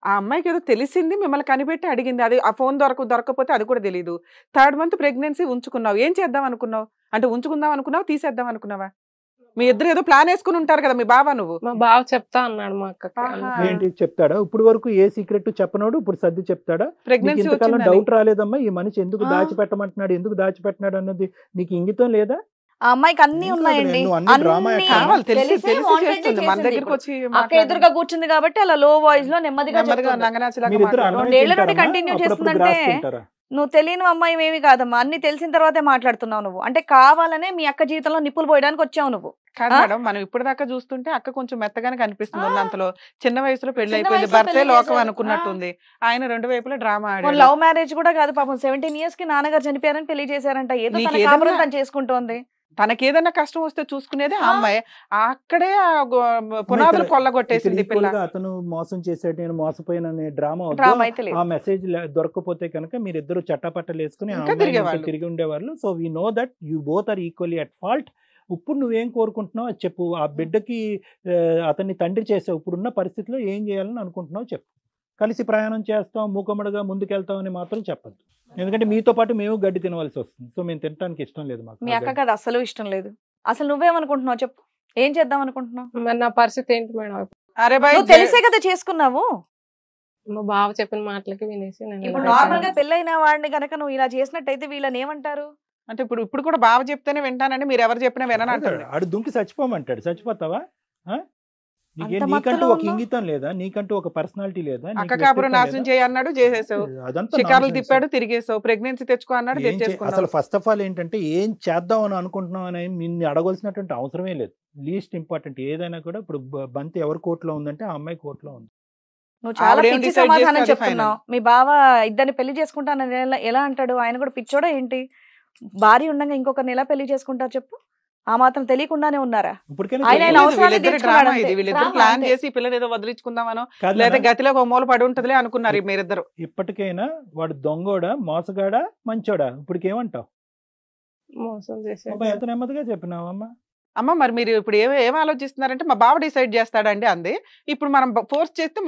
ఆ అమ్మాయికి ఏదో తెలిసింది, మిమ్మల్ని కనిపెట్టి అడిగింది. అది ఆ ఫోన్ దొరకపోతే అది కూడా తెలియదు. 3rd month pregnancy ఉంచుకున్నావు. ఏం చేద్దాం అనుకున్నావు? అంటే ఉంచుకుందాం అనుకున్నావు, తీసేద్దాం అనుకున్నావా? మీ ఇద్దరు ఏదో ప్లాన్ వేసుకుని ఉంటారు కదా మీ బావ నువ్వు. మా బావ చెప్తా అన్నాడు మా అక్కకి. ఆహా. ఏంటి చెప్తాడా? ఇప్పుడు వరకు ఏ సీక్రెట్ చెప్పనోడు ఇప్పుడు సర్ది చెప్తాడా? నీకు ప్రెగ్నెన్సీ ఇంతకాలం వచ్చిందని. డౌట్ రాలేదమ్మా ఈ మనిషి ఎందుకు ఆ. దాచిపెట్టమంటున్నాడు, ఎందుకు దాచిపెట్టినాడు అన్నది నీకు ఇంగితం లేదా? ఆ అమ్మాయికి అన్ని ఇంకా ఉన్నాయండి. నువ్వు అన్ని drama అన్ని ఎక్కడ? కావాలి, తెలిసి తెలిసే తెలిసి wanted చేస్తుంది. మన చేసింది దగ్గరికి ఇప్పుడు. వచ్చి అక్క మాట్లాడాలి. ఎదురుగా కూర్చుంది కాబట్టి అలా లో వాయిస్ లో నెమ్మదిగా చెప్తుంది. నంగనాచిలాగా మీరిద్దరు మాట్లాడు. అన్నమే 2 ఏళ్ల నుండి తింటారమ్మా? కంటిన్యూ అప్పుడప్పుడు చేస్తుందంటే గ్రాస్ తింటారా? నువ్వు తెలియని అమ్మాయి ఏమి కాదమ్మా. అన్ని తెలిసిన తర్వాతే మాట్లాడుతున్నావు నువ్వు. అంటే కావాలనే మీ అక్క జీవితంలో నిప్పులు పోయడానికి వచ్చావు నువ్వు. కాదు ఆ? మేడం, మనం ఇప్పటిదాకా చూస్తుంటే అక్క కొంచెం మెత్తగానే కనిపిస్తుంది. ఆ. ఉన్నంతలో చిన్న వయసులో పెళ్లి చిన్న అయిపోయింది, వయసులో భర్తే పెళ్లి లోకం చేశారు. అనుకున్నట్టుంది. ఆయన 2 వైపులా డ్రామా ఓ ఆడాడు. లవ్ మ్యారేజ్ కూడా కాదు పాపం. 17 years కి నాన్నగారు చనిపోయారని పెళ్లి చేశారంట. ఏదో నీకు తన ఏదన్నా- కాపురం తను చేసుకుంటోంది. తనకేదన్నా కష్టం వస్తే చూసుకునేది ఆ ఆ. అమ్మాయి. అక్కడే పునాదులు కొల్లగొట్టేసింది పిల్ల. ఇక్కడ అతను మోసం చేశాడు, నేను మోసపోయిన డ్రామా డ్రామా అయితే లేదు. ఆ మెసేజ్ దొరకకపోతే కనుక మీరిద్దరు చట్టపట్టలు వేసుకుని ఆ ఇంకా అమ్మాయి తిరిగేవాళ్ళు. నుంచి తిరిగి ఉండేవాళ్ళు. So we know that you both are equally at fault. ఇప్పుడు నువ్వేం కోరుకుంటున్నావు అది చెప్పు. ఆ బిడ్డకి అతన్ని తండ్రి చేసావు, ఇప్పుడున్న పరిస్థితిలో ఏం చేయాలని అనుకుంటున్నావు చెప్పు. కలిసి ప్రయాణం చేస్తాం, మూకమ్మడిగా ముందుకెళ్తాం అని మాత్రం చెప్పద్దు. ఎందుకంటే మీతో పాటు మేము గడ్డి తినవలసి వస్తుంది. సో మేము తినడానికి ఇష్టం లేదు మాకు. మీ అక్కకి అది అసలు ఇష్టం లేదు. అసలు నువ్వేమనుకుంటున్నావు చెప్పు. ఏం చేద్దాం అనుకుంటున్నావు? మరి నా పరిస్థితి ఏంటి మేడం? అరే బాయ్, నువ్వు తెలిసే కదా చేసుకున్నావు. మా బావ చెప్పిన మాటలకి వినేసి నేను ఇప్పుడు ఇలా నార్మల్ గా చేశాను. పెళ్ళైన వాడిని గనక నువ్వు ఇలా చేసినట్టయితే వీళ్ళని ఏమంటారు? అంటే ఇప్పుడు కూడా బావ చెప్తేనే వింటానండి, మీరు ఎవరు చెప్పినా వినని అంటాడు. ఆడు దుంకి చచ్చిపోమంటాడు. చచ్చిపోతావా? అంత నీకంటూ మత్తులో ఒక ఉన్నావు? ఇంగితం లేదా? నీకంటూ ఒక పర్సనాలిటీ లేదా? నీకు అక్క కాపురం వ్యక్తిత్వం నాశనం లేదా? చేయన్నాడు, చేసేసావు. అదంతా షికారులు nonsense. తిప్పాడు, తిరిగేసావు. ప్రెగ్నెన్సీ తెచ్చుకో అన్నాడు, ఏం అసలు తెచ్చేసుకున్నావు. ఫస్ట్ ఆఫ్ ఆల్ ఏంటంటే ఏం చేద్దాం అని అనుకుంటున్నాం అని నిన్ను అడగాల్సినటువంటి అవసరమే లేదు. లీస్ట్ ఇంపార్టెంట్ ఏదైనా కూడా ఇప్పుడు బంతి ఎవరి కోర్టులో ఉందంటే ఆ అమ్మాయి కోర్టులో ఉంది. నువ్వు చాలా ఆవిడేం పిచ్చి decide సమాధానం చేస్తే అది చెప్తున్నావు. మీ బావ ఇద్దరిని పెళ్లి చేసుకుంటానని ఎలా అంటాడు? ఆయన కూడా పిచ్చోడా ఏంటి? భార్య ఉండగా ఇంకొకరిని ఎలా పెళ్లి చేసుకుంటారు చెప్పు? ఆ మాత్రం తెలియకుండానే ఉన్నారా? ఇప్పటికైనా ఆయన తెలియదు. అవసరాన్ని వీళ్ళిద్దరు తీర్చుకున్నాడు డ్రామా అంతే. ఇది. వీళ్ళిద్దరు డ్రామా ప్లాన్ అంతే. చేసి ఈ పిల్లని ఏదో వదిలించుకుందామనో కాదు లేదా నాన్న, గతిలో ఒక మూల పడి ఉంటదిలే అనుకున్నారు ఈ మీరిద్దరు. ఇప్పటికైనా వాడు దొంగోడా మోసగాడా మంచోడా ఇప్పటికేమంటావు? మోసం చేశాడు. అబ్బా ఎంత నెమ్మదిగా చెప్పినావమ్మా. అమ్మ మరి మీరు ఇప్పుడు ఏం ఆలోచిస్తున్నారంటే మా బావ డిసైడ్ చేస్తాడండి అంది. ఇప్పుడు మనం ఫోర్స్ చేస్తే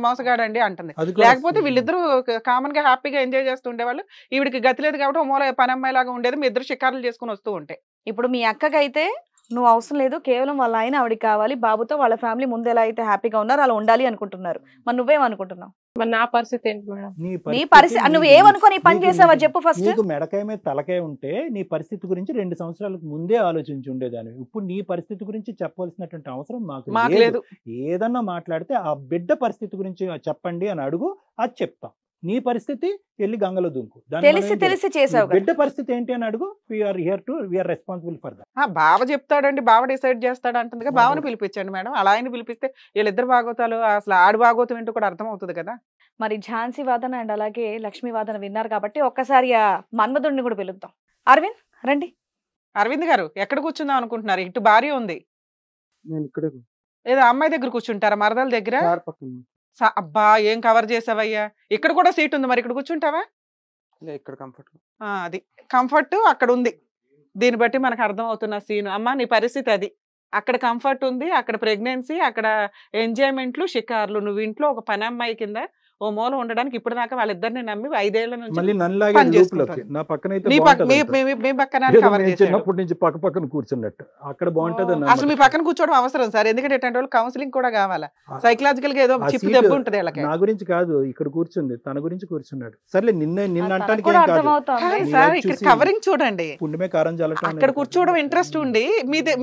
మోసగాడండి అంటుంది. అది కూడా లేకపోతే వీళ్ళిద్దరూ కామన్ గా హ్యాపీగా ఎంజాయ్ చేస్తూ ఉండేవాళ్ళు. ఈవిడికి గతి లేదు కాబట్టి ఓ మూల పని అమ్మాయి లాగా ఉండేది. మీ ఇద్దరు షికారులు చేసుకుని వస్తూ ఉంటాయి. ఇప్పుడు మీ అక్కకైతే నువ్వు అవసరం లేదు, కేవలం వాళ్ళ ఆయన ఆవిడకి కావాలి. బాబుతో వాళ్ళ ఫ్యామిలీ ముందు ఎలా అయితే హ్యాపీగా ఉన్నారో అలా ఉండాలి అనుకుంటున్నారు. మరి నువ్వేమనుకుంటున్నావు? మరి నా పరిస్థితి ఏంటి మేడం? నీ పరిస్థితి నువ్వు ఏమనుకో నీ పని చేసావా చెప్పు ఫస్ట్. నీకు మెడకాయ మీద తలకాయ ఉంటే నీ పరిస్థితి గురించి 2 సంవత్సరాలకు ముందే ఆలోచించి ఉండేదాన్ని. ఇప్పుడు నీ పరిస్థితి గురించి చెప్పవలసినటువంటి అవసరం మాకు మాకు లేదు. ఏదన్నా మాట్లాడితే ఆ బిడ్డ పరిస్థితి గురించి చెప్పండి అని అడుగు, అది చెప్తాం. నీ పరిస్థితి వెళ్ళి గంగలో దుంకు. తెలిసి చేసావు కదా. బిడ్డ పరిస్థితి ఏంటి అని అడుగు. We are responsible for that. బావ చెప్తాడండి, బావ డిసైడ్ చేస్తాడు అంటుంది. బావని పిలిపించండి మేడం. అలా ఆయన పిలిపిస్తే వీళ్ళిద్దరు భాగవతాలు అసలు ఆడి భాగవతం ఏంటో కూడా అర్థం అవుతుంది కదా. మరి ఝాన్సీ వాదన అండ్ అలాగే లక్ష్మీ వాదన విన్నారు కాబట్టి ఒక్కసారి ఆ మన్మధుడిని కూడా పిలుద్దాం. అరవింద్ రండి. అరవింద్ గారు ఎక్కడ కూర్చుందాం అనుకుంటున్నారు? ఇటు భార్య ఉంది, నేను ఇక్కడ ఏదో అమ్మాయి దగ్గర కూర్చుంటారా? మరదల దగ్గర? కార్ పక్కన అబ్బా ఏం కవర్ చేసావయ్యా. ఇక్కడ కూడా సీట్ ఉంది, మరి ఇక్కడ కూర్చుంటావా? ఇక్కడ కంఫర్ట్. అది కంఫర్ట్ అక్కడ ఉంది. దీన్ని బట్టి మనకు అర్థం అవుతున్న సీన్. అమ్మా నీ పరిస్థితి అది. అక్కడ కంఫర్ట్ ఉంది, అక్కడ ప్రెగ్నెన్సీ, అక్కడ ఎంజాయ్మెంట్లు, షికార్లు. నువ్వు ఇంట్లో ఒక పని అమ్మాయి కింద ఓ మూల ఉండడానికి ఇప్పుడు దాకా వాళ్ళిద్దరిని నమ్మి 5 ఏళ్ల నుంచి మళ్ళీ నన్నలాగే పని లోపలకి చేసుకుంటారు. నా పక్కనైతే మీ పక్క- బాగుంటది మీ- అంట. మీ- మీ పక్కన ఏదో కవర్ మేము చేశాడు. చిన్నప్పటి నుంచి పక్క పక్కన కూర్చున్నట్టు అక్కడ బాగుంటది అని అసలు మీ నమ్మకం. పక్కన కూర్చోవడం అవసరం సార్, ఎందుకంటే ఇట్లాంటి వాళ్ళు కౌన్సిలింగ్ కూడా కావాలా, ఆ- సైకలాజికల్ గా ఏదో ఆ చిప్ సీటు దెబ్బ ఉంటుంది వీళ్ళకి. నా గురించి కాదు, ఇక్కడ కూర్చుంది తన గురించి కూర్చున్నాడు. సర్లే నిన్న తనకు అంటానికి కూడా ఏం కాదు. అర్థమవుతోంది. కాదు నీ సార్, వైపు ఇక్కడ చూసి కవరింగ్ చూడండి, పుండమే కారం జల్లటం అక్కడ అనేది కూర్చోవడం కాదు. ఇంట్రెస్ట్ ఉండి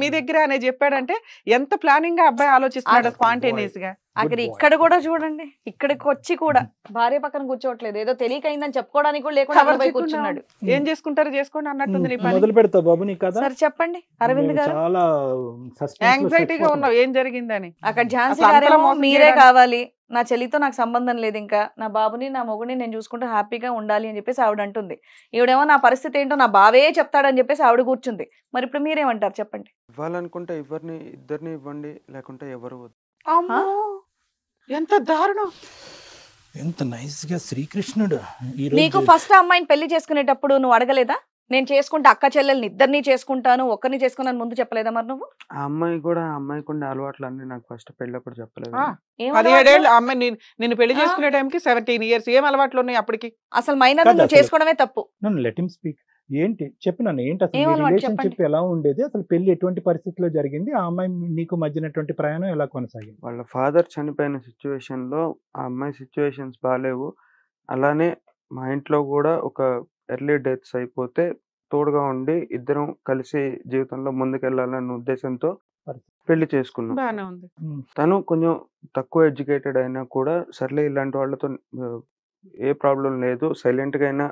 మీ దగ్గర అనే చెప్పాడంటే ఎంత ప్లానింగ్ గా అబ్బాయి ఆలోచిస్తున్నాడు అది స్పాంటేనియస్ గా. అక్కడ Good boy. ఇక్కడ కూడా చూడండి, ఇక్కడికి వచ్చి కూడా భార్య పక్కన కూర్చోవట్లేదు, ఏదో తెలియకైందని చెప్పుకోవడానికి కూడా లేకుండా కవర్ అక్కడ పోయి చేయకుండా కూర్చున్నాడు. ఏం చేసుకుంటారు చేసుకోండి అన్నట్టుంది నీ పని. మొదలు పెడతా బాబు నీ కదా. సరే చెప్పండి అరవింద్ గారు. చాలా యాంగ్జైటీగా ఉన్నావు ఏం జరిగిందని. అక్కడ ఝాన్సీ అసలు అంతలా గారేమో మోసం మీరే చేయడానికి- కావాలి, నా చెల్లితో నాకు సంబంధం లేదు, ఇంకా నా బాబుని నా మొగుడిని నేను చూసుకుంటూ హ్యాపీగా ఉండాలి అని చెప్పేసి ఆవిడ అంటుంది. ఈవిడేమో నా పరిస్థితి ఏంటో నా బావే చెప్తాడని చెప్పేసి ఆవిడ కూర్చుంది. మరి ఇప్పుడు మీరేమంటారు చెప్పండి. ఇవ్వాలనుకుంటే ఇద్దరిని ఇవ్వండి, లేకుంటే ఎవరు వద్దు. అమ్మో, ఎంత దారుణం. ఎంత నైస్ గా శ్రీకృష్ణుడు ఈ నీకు రోజు ఫస్ట్ అమ్మాయిని పెళ్లి చేసుకునేటప్పుడు నువ్వు అడగలేదా, నేను చేసుకుంటే అక్క చెల్లెల్ని ఇద్దరిని చేసుకుంటాను ఒక్కరిని చేసుకున్నాను ముందు చెప్పలేదా మరి నువ్వు? ఆ అమ్మాయికి ఉండే అలవాట్లు అన్ని నాకు ఫస్ట్ పెళ్ళప్పుడు చెప్పలేదు. ఆ, ఏం 17 అలవాట్లు? ఏళ్ళు అమ్మాయి నిన్ను పెళ్లి చేసుకునే టైంకి 17 years, ఏం అలవాట్లు ఉన్నాయి అప్పటికి? అసలు మైనర్ కాదు నువ్వు అసలు. చేసుకోవడమే తప్పు. నన్ను లెట్ హిమ్ స్పీక్. ఏంటి చెప్పు నన్ను, ఏంటి అసలు ఏం మీ అలవాటు రిలేషన్షిప్ చెప్పండి. ఎలా ఉండేది, అసలు పెళ్లి ఎటువంటి పరిస్థితిలో జరిగింది, ఆ అమ్మాయి నీకు మధ్యనటువంటి ప్రయాణం ఎలా కొనసాగింది? వాళ్ళ ఫాదర్ చనిపోయిన సిచ్యువేషన్ లో ఆ అమ్మాయి సిచ్యువేషన్స్ బాగాలేవు. అలానే మా ఇంట్లో కూడా ఒక ఎర్లీ డెత్స్ అయిపోతే తోడుగా ఉండి ఇద్దరం కలిసి జీవితంలో ముందుకెళ్ళాలన్న ఉద్దేశంతో పెళ్లి చేసుకున్నాం. బాగానే ఉంది. తను కొంచెం తక్కువ ఎడ్యుకేటెడ్ అయినా కూడా సర్లే ఇలాంటి వాళ్ళతో ఏ ప్రాబ్లం లేదు, సైలెంట్ గా అయినా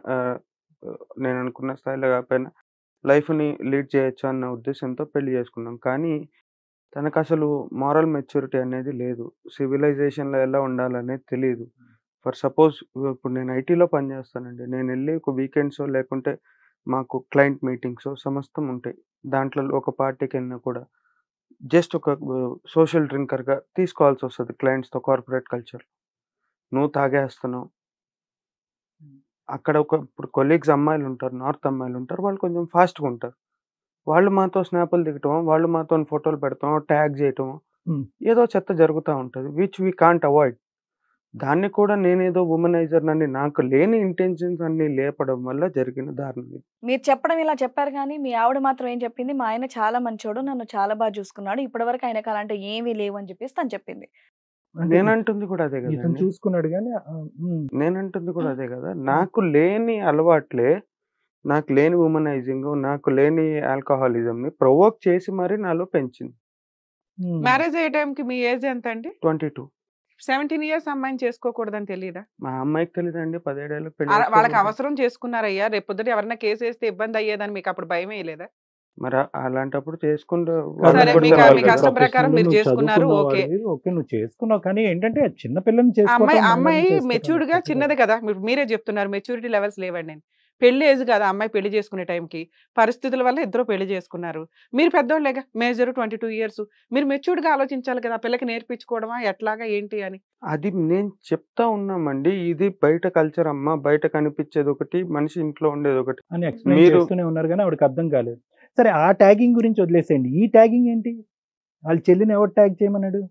నేను అనుకున్న స్థాయిలో కాకపోయినా లైఫ్ ని లీడ్ చేయొచ్చు అన్న ఉద్దేశంతో పెళ్లి చేసుకున్నాం. కానీ తనకు అసలు మారల్ మెచ్యూరిటీ అనేది లేదు, సివిలైజేషన్ లో ఎలా ఉండాలనేది తెలియదు. ఫర్ సపోజ్ ఇప్పుడు నేను ఐటీలో పనిచేస్తానండి, నేను వెళ్ళి ఒక వీకెండ్స్ లేకుంటే మాకు క్లయింట్ మీటింగ్స్ సమస్తం ఉంటాయి. దాంట్లో ఒక పార్టీకి వెళ్ళినా కూడా జస్ట్ ఒక సోషల్ డ్రింకర్గా తీసుకోవాల్సి వస్తుంది క్లయింట్స్తో. కార్పొరేట్ కల్చర్ నువ్వు తాగేస్తున్నావు. అక్కడ ఇప్పుడు కొలీగ్స్ అమ్మాయిలు ఉంటారు, నార్త్ అమ్మాయిలు ఉంటారు, వాళ్ళు కొంచెం ఫాస్ట్గా ఉంటారు. వాళ్ళు మాతో స్నాపులు దిగటం, వాళ్ళు మాతో ఫోటోలు పెడతాం, ట్యాగ్ చేయటం, ఏదో చెత్త జరుగుతూ ఉంటుంది, విచ్ వీ కాంట్ అవాయిడ్. దాన్ని కూడా నేనేదో ఉమనైజర్ అని నాకు లేని ఇంటెన్షన్స్ అన్ని లేపడం వల్ల జరిగిన దారుణం ఇది. మీరు చెప్పడం ఇలా చెప్పారు కానీ మీ ఆవిడ మాత్రం ఏం చెప్పింది, మా ఆయన చాలా మంచోడు, నన్ను చాలా బాగా చూసుకున్నాడు, ఇప్పటివరకు ఆయనకు అలాంటి ఏమీ లేవు అని చెప్పేసి తను చెప్పింది. నేనంటుంది కూడా అదే ఇతను కదా, చూసుకున్నాడు కానీ నేనంటుంది కూడా అదే కదా. నాకు లేని అలవాట్లే, నాకు లేని ఉమనైజింగ్, నాకు లేని ఆల్కహాలిజం ని ప్రొవోక్ చేసి మరి నాలో పెంచింది. మ్యారేజ్ అయ్యే టైంకి మీ ఏజ్ ఎంత అండి? 22. 17 years అమ్మాయిని చేసుకోకూడదని తెలియదా? మా అమ్మాయికి తెలియదండి, 17 ఏళ్ళకి పెళ్లి వాళ్ళకి చేసుకోకూడదు. అవసరం చేసుకున్నారయ్యా, రేపు పొద్దుట ఎవరైనా కేసు వేస్తే ఇబ్బంది అయ్యేదని మీకు అప్పుడు భయం వేయలేదా? మరి అలాంటప్పుడు చేసుకుంటూ సరే, వాళ్ళకి మీకు కూడా మీకు కదా. అసలు ప్రకారం మీరు చేసుకున్నారు, ఓకే. ఓకే నువ్వు చేసుకున్నావు కానీ ఏంటంటే చిన్న పిల్లని అమ్మాయి మెచ్యూర్డ్ గా చిన్నది కదా, మీరే చెప్తున్నారు మెచ్యూరిటీ లెవెల్స్ లేవండి. నేను పెళ్లి ఏజ్ కదా అమ్మాయి పెళ్లి చేసుకునే టైంకి, పరిస్థితుల వల్ల ఇద్దరు పెళ్లి చేసుకున్నారు. మీరు పెద్దోళ్ళేగా, మేజర్ 22 years, మీరు మెచ్యూర్డ్ గా ఆలోచించాలి కదా, పిల్లకి నేర్పించుకోవడమా ఎట్లాగా ఏంటి అని. అది నేను చెప్తా ఉన్నామండి, ఇది బయట కల్చర్ అమ్మా, బయట కనిపించేది ఒకటి, మనిషి ఇంట్లో ఉండేది ఒకటి అని ఎక్స్ప్లెయిన్ మీరు- చేస్తూనే ఉన్నారు కానీ ఆవిడకి అర్థం కాలేదు. సరే ఆ ట్యాగింగ్ గురించి వదిలేసేయండి, ఈ ట్యాగింగ్ ఏంటి? వాళ్ళ చెల్లిని ఎవరు ట్యాగ్ చేయమన్నాడు?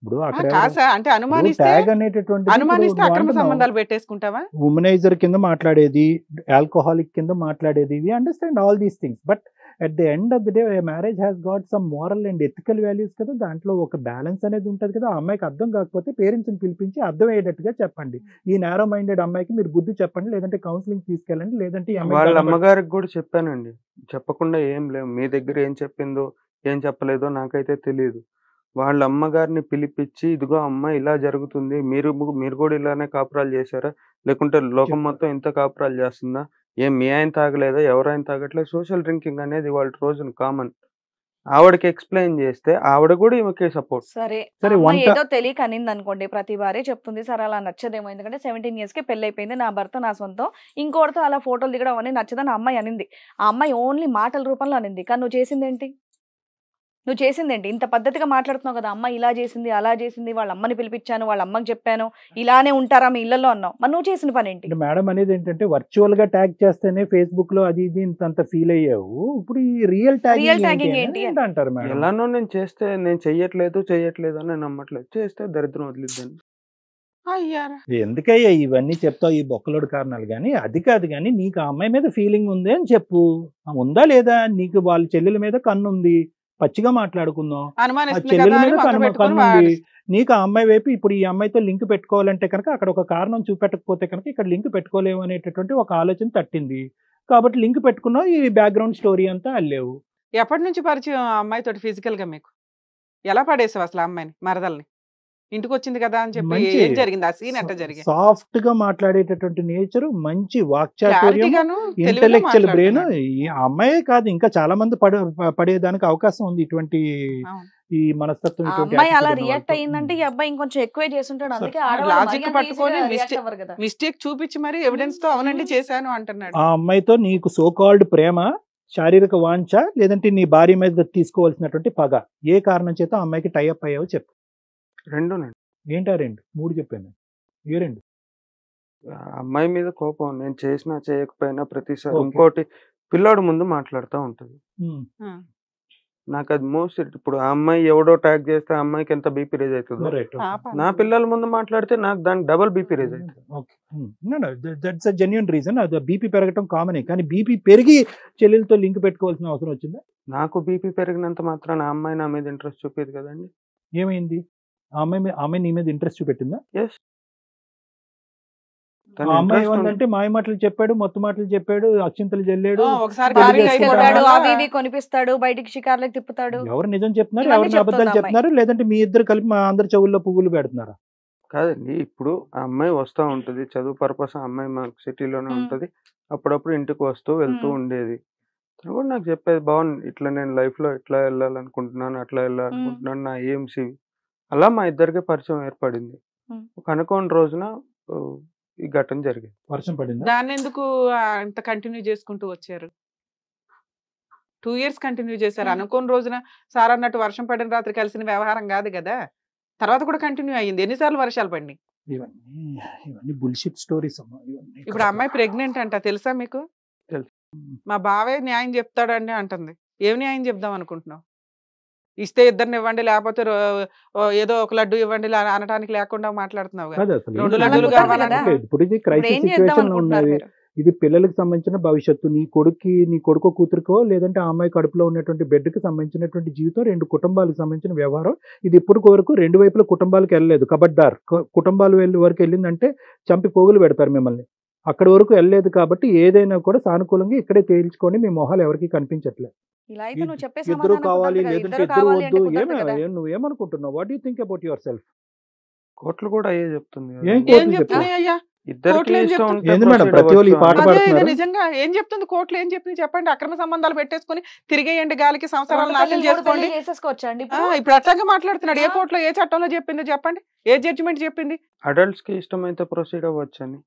ఇప్పుడు అక్కడ కాసా అంటే అనుమానిస్తే ట్యాగ్ అనేటటువంటి అక్రమ సంబంధాలు పెట్టేసుకుంటావా? ఉమనైజర్ కింద మాట్లాడేది, ఆల్కహాలిక్ కింద మాట్లాడేది, we understand all these things, but at the end of the day marriage has got some moral and ethical values కదా, దాంట్లో ఒక బ్యాలెన్స్ అనేది ఉంటుంది కదా. ఆ అమ్మాయికి అర్థం కాకపోతే పేరెంట్స్ని పిలిపించి అర్థమయ్యేటట్టుగా చెప్పండి. ఈ నారో మైండెడ్ అమ్మాయికి మీరు బుద్ధి చెప్పండి, లేదంటే కౌన్సిలింగ్ తీసుకెళ్ళండి, లేదంటే ఈ అమ్మాయి వాళ్ళ అమ్మగారికి కూడా చెప్పానండి, చెప్పకుండా ఏం లేవు. మీ దగ్గర ఏం చెప్పిందో ఏం చెప్పలేదో నాకైతే తెలియదు. వాళ్ళ అమ్మగారిని పిలిపించి ఇదిగో అమ్మ ఇలా జరుగుతుంది, మీరు కూడా ఇలానే కాపురాలు చేశారా, లేకుంటే లోకం మొత్తం ఇంత కాపురాలు చేస్తుందా, ఏం మీ ఆయన తాగలేదా, ఎవరైనా తాగట్లేదు, సోషల్ డ్రింకింగ్ అనేది వాళ్ళ రోజున కామన్. ఆవిడకి ఎక్స్ప్లెయిన్ చేస్తే ఆవిడ కూడా ఈమెకి సపోర్ట్. సరే సరే, అమ్మాయి వంట- ఏదో తెలియక అనింది అనుకోండి, ప్రతి భార్య చెప్తుంది, సరే అలా నచ్చదేమో, ఎందుకంటే 17 years కి పెళ్లి అయిపోయింది, నా భర్త నా సొంతం, ఇంకోటితో అలా ఫోటోలు దిగడం అనేది నచ్చదని ఆ అమ్మాయి అనింది. ఆ అమ్మాయి ఓన్లీ మాటల రూపంలో అనింది, కానీ నువ్వు చేసిందేంటి? ఇంత పద్ధతిగా మాట్లాడుతున్నావు కదా, అమ్మ ఇలా చేసింది అలా చేసింది, వాళ్ళ అమ్మని పిలిపించాను, వాళ్ళ అమ్మకి చెప్పాను, ఇలానే ఉంటారా మీ ఇళ్లలో అన్నావు, మరి నువ్వు చేసిన పని ఏంటి? మేడం అనేది ఏంటంటే వర్చువల్ గా ట్యాగ్ చేస్తేనే ఫేస్బుక్ లో అది ఇది ఇంత ఫీల్ అయ్యావు, ఇప్పుడు ఈ రియల్ tagging ట్యాగింగ్ ఏంటి ఏంటి అంటారు మేడం? ఎలానో నేను చేస్తే నేను చెయ్యట్లేదు అని నమ్మట్లేదు, చేస్తే దరిద్రం వదిలిద్దాను. అయ్యారా ఎందుకయ్యా ఇవన్నీ చెప్తావు ఈ బొక్కలోడు కారణాలు, కానీ అది కాదు, కానీ నీకు ఆ అమ్మాయి మీద ఫీలింగ్ ఉంది అని చెప్పు. ఉందా లేదా? నీకు వాళ్ళ చెల్లెల మీద కన్ను ఉంది, పచ్చిగా మాట్లాడుకుందాం. ఆ అనుమానిస్తుంది చెల్లెల కదా అని మీద పక్కన కన్ను పెట్టుకొని ఉంది. నీకు ఆ అమ్మాయి వైపు ఇప్పుడు ఈ అమ్మాయితో లింక్ పెట్టుకోవాలంటే కనుక అక్కడ ఒక కారణం చూపెట్టకపోతే కనుక ఇక్కడ లింక్ పెట్టుకోలేము అనేటటువంటి ఒక ఆలోచన తట్టింది. కాబట్టి లింక్ పెట్టుకున్నావు, ఈ బ్యాక్గ్రౌండ్ స్టోరీ అంతా అల్లేవు. ఎప్పటి నుంచి పరిచయం ఆ అమ్మాయితోటి ఫిజికల్ గా మీకు? ఎలా పడేసావు అసలు ఆ అమ్మాయిని, మరదల్ని? ఇంటికి వచ్చింది కదా అని చెప్పి మంచి ఏం జరిగింది? ఆ సీన్ ఎట్లా జరిగింది? సాఫ్ట్ గా మాట్లాడేటటువంటి నేచర్, మంచి వాక్చాతుర్యం, క్లారిటీగాను తెలివిగా ఇంటెలెక్చువల్ బ్రెయిన్. మాట్లాడుతున్నాడు. ఈ అమ్మాయే కాదు, ఇంకా చాలా మంది పడేదానికి అవకాశం ఉంది ఇటువంటి అవును. ఈ మనస్తత్వం, ఆ ఇటువంటి అమ్మాయి అలా attitude ఉన్న రియాక్ట్ వాళ్ళతో. అయ్యిందంటే ఈ అబ్బాయి ఇంకొంచెం ఎక్కువే చేస్తుంటాడు. అందుకే సరే. ఆడవాళ్ళు లాజిక్ మరీ అంత పట్టుకొని ఈజీగా రియాక్ట్ అవ్వరు కదా. మిస్టేక్ చూపించి మరి ఎవిడెన్స్ తో అవునండి చేశాను అంటున్నాడు. ఆ అమ్మాయితో నీకు సో కాల్డ్ ప్రేమ, శారీరక వాంఛ, లేదంటే నీ భార్య మీద తీసుకోవాల్సినటువంటి పగ, ఏ కారణం చేత ఆ అమ్మాయికి టైఅప్ అయ్యావో చెప్పు. రెండునండి. ఏంటా రెండు? మూడు చెప్పాను. ఏ రెండు? ఆ అమ్మాయి మీద కోపం, నేను చేసినా చేయకపోయినా ప్రతిసారి. Okay. ఇంకోటి, పిల్లాడు ముందు మాట్లాడుతూ ఉంటది. ఉమ్, ఆ. నాకు అది మోస్ట్. ఇప్పుడు ఆ అమ్మాయి ఎవడో ట్యాగ్ చేస్తే ఆ అమ్మాయికి ఎంత బీపీ రేజ్ అవుతుందో, right, okay. పాప నా పిల్లల ముందు మాట్లాడితే నాకు దానికి డబల్ బీపీ రేజ్ అవుతుంది. Okay, that's a genuine reason. అది బీపీ పెరగటం కామనే, కానీ బీపీ పెరిగి చెల్లెలతో లింక్ పెట్టుకోవాల్సిన అవసరం వచ్చిందా? నాకు బీపీ పెరిగినంత మాత్రాన ఆ అమ్మాయి నా మీద ఇంట్రెస్ట్ చూపేది కదండి. ఏమైంది? ఆ అమ్మాయి నీ మీద ఇంట్రెస్ట్ చూపెట్టిందా? ఎస్. ఆ అమ్మాయి ఏమందంటే మాయ మాటలు చెప్పాడు, మొత్తం మాటలు చెప్పాడు, అక్షింతలు జల్లాడు. ఒకసారి పెళ్లి భార్యగా చేసుకుంటాడు. అయిపోవడం తీసుకెళ్తాడు, వల్ల అవి ఇవి కొనిపిస్తాడు, బయటికి షికార్లకు తిప్పుతాడు. ఎవరు నిజం చెప్తున్నారు, ఇవన్నీ ఎవరిని అబద్ధాలు చెప్తుంది చెప్తున్నారు, లేదంటే మీ ఇద్దరు కలిపి మా అందరి చెవుల్లో పువ్వులు పెడుతున్నారా? కాదండి, ఇప్పుడు ఆ అమ్మాయి వస్తూ ఉంటది, చదువు పర్పస్ ఆ అమ్మాయి మాకు సిటీలోనే మ్మ్. ఉంటది. అప్పుడప్పుడు ఇంటికి వస్తూ వెళ్తూ మ్మ్. ఉండేది. తను కూడా నాకు చెప్పేది, బాగుంది, ఇట్లా నేను లైఫ్ లో ఇట్లా వెళ్ళాలనుకుంటున్నాను, అట్లా వెళ్ళాలనుకుంటున్నాను, నా ఎయిమ్స్ ఇవి. అలా మా ఇద్దరికి పరిచయం ఏర్పడింది. మ్మ్. ఒక అనుకోని రోజున ఆ, ఈ ఘటన జరిగింది. వర్షం పడిందా? దాన్ని ఎందుకు అంత కంటిన్యూ చేసుకుంటూ వచ్చారు? 2 years కంటిన్యూ చేశారు. అనుకోని రోజున సార్ అన్నట్టు వర్షం పడిన రాత్రి కలిసిన వ్యవహారం కాదు కదా. తర్వాత కూడా కంటిన్యూ అయ్యింది. ఎన్నిసార్లు వర్షాలు పడినాయి? ఇవన్నీ బుల్షిట్ స్టోరీస్ అమ్మా. ఇప్పుడు ఆ అమ్మాయి ప్రెగ్నెంట్ అంట, తెలుసా మీకు? తెలుసు. మా బావే న్యాయం చెప్తాడండి అంటుంది. ఏం న్యాయం చెప్దాం అనుకుంటున్నావు? ఇస్తే ఇద్దరిని ఇవ్వండి, లేకపోతే ఏదో ఒక లడ్డు ఇవ్వండి అనడానికి లేకుండా మాట్లాడుతున్నావు కదా. కాదు అసలు రెండు ఏంటి? లడ్డూలు కుదరదు కావాలంటే కదా. ఇప్పుడు ఇది ఇప్పుడు క్రైసిస్ ఏం చేద్దాం సిచ్యువేషన్ లో అనుకుంటున్నారు ఉన్నది. మీరు? ఇది పిల్లలకు సంబంధించిన భవిష్యత్తు. నీ కొడుకో కూతురుకో, లేదంటే ఆ అమ్మాయి కడుపులో ఉన్నటువంటి బిడ్డకి సంబంధించినటువంటి జీవితం, రెండు కుటుంబాలకు సంబంధించిన వ్యవహారం. ఇది ఇప్పుడు వరకు రెండు వైపుల కుటుంబాలకు వెళ్ళలేదు. కబడ్దార్, కుటుంబాలు వరకు వెళ్ళిందంటే చంపి పోగులు పెడతారు మిమ్మల్ని. అక్కడి వరకు వెళ్ళలేదు. కాబట్టి ఏదైనా కూడా సానుకూలంగా ఇక్కడే తేల్చుకొని మీ మొహాలు ఎవరికి కనిపించట్లేదు. ఇలా అయితే నువ్వు చెప్పే ఇద్దరు సమాధానం కావాలి, కుదరదు కదా. లేదంటే ఇద్దరు ఇద్దరు కావాలి అంటే వద్దు. కుదరదు కదా. నువ్వేమనుకుంటున్నావు? What you think about yourself? కోర్టులు కూడా అయ్యే చెప్తుంది కదా. ఏం ఏం కోర్టులు చెప్తున్నాయి అయ్యా? ఇద్దరికి కోర్టులు ఏం ఇష్టం చెప్తుంది? ఉంటే ఏంది మేడం proceed ప్రతి వాళ్ళు ఈ అవ్వచ్చు. పాట అదే ఇది పాడుతున్నారు? నిజంగా ఏం చెప్తుంది కోర్టులు? ఏం చెప్పింది చెప్పండి. అక్రమ సంబంధాలు పెట్టేసుకుని తిరిగేయండి గాలికి, సంవత్సరాలు రెండు నాశనం పెళ్లి, మూడు చేసుకోండి. పెళ్లి చేసేసుకోవచ్చా అండి ఆ, ఇప్పుడు? ఇప్పుడు అట్లాగే మాట్లాడుతున్నాడు. ఏ ఆ. కోర్టులో ఏ చట్టంలో చెప్పిందో చెప్పండి. ఏ జడ్జిమెంట్ చెప్పింది? అడల్ట్స్ కి ఇష్టమైతే ప్రొసీడ్ అవ్వచ్చు అని.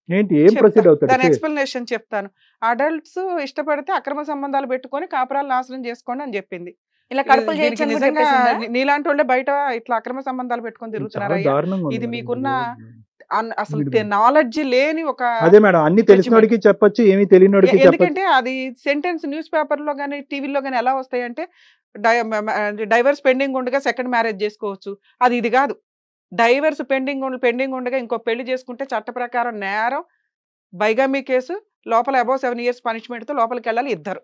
ఏంటి ఏం చెప్తా. ప్రొసీడ్ అవుతాడు? దాని ఎక్స్ప్లెనేషన్ చెప్తాను. అడల్ట్స్ ఇష్టపడితే అక్రమ సంబంధాలు పెట్టుకొని కాపురాలు నాశనం చేసుకోండి అని చెప్పింది. ఇలా కడుపులు దీనికి చేయొచ్చని కూడా నిజంగా చెప్పేసిందా? నీలాంటి వాళ్ళే బయట ఇట్లా అక్రమ సంబంధాలు పెట్టుకొని చాలా తిరుగుతున్నారయ్యా. దారుణంగా ఉంది ఇది మేడం. మీకున్న అసలు వీడు- నాలెడ్జ్ లేని ఒక అదే మేడం, అన్ని తెలిసినోడికి చెప్పొచ్చు, ఏమీ తెలియనోడికి చెప్పొచ్చు. ఎందుకంటే అది సెంటెన్స్ న్యూస్ పేపర్ లో గానీ టీవీలో గానీ ఎలా వస్తాయంటే డైవర్స్ పెండింగ్ ఉండగా సెకండ్ మ్యారేజ్ చేసుకోవచ్చు. అది ఇది కాదు. డైవర్స్ పెండింగ్ ఉండగా ఇంకో పెళ్లి చేసుకుంటే చట్ట ప్రకారం నేరం, బైగామీ కేసు, లోపల అబౌవ్ 7 years పనిష్మెంట్ తో లోపలికి వెళ్ళాలి ఇద్దరు.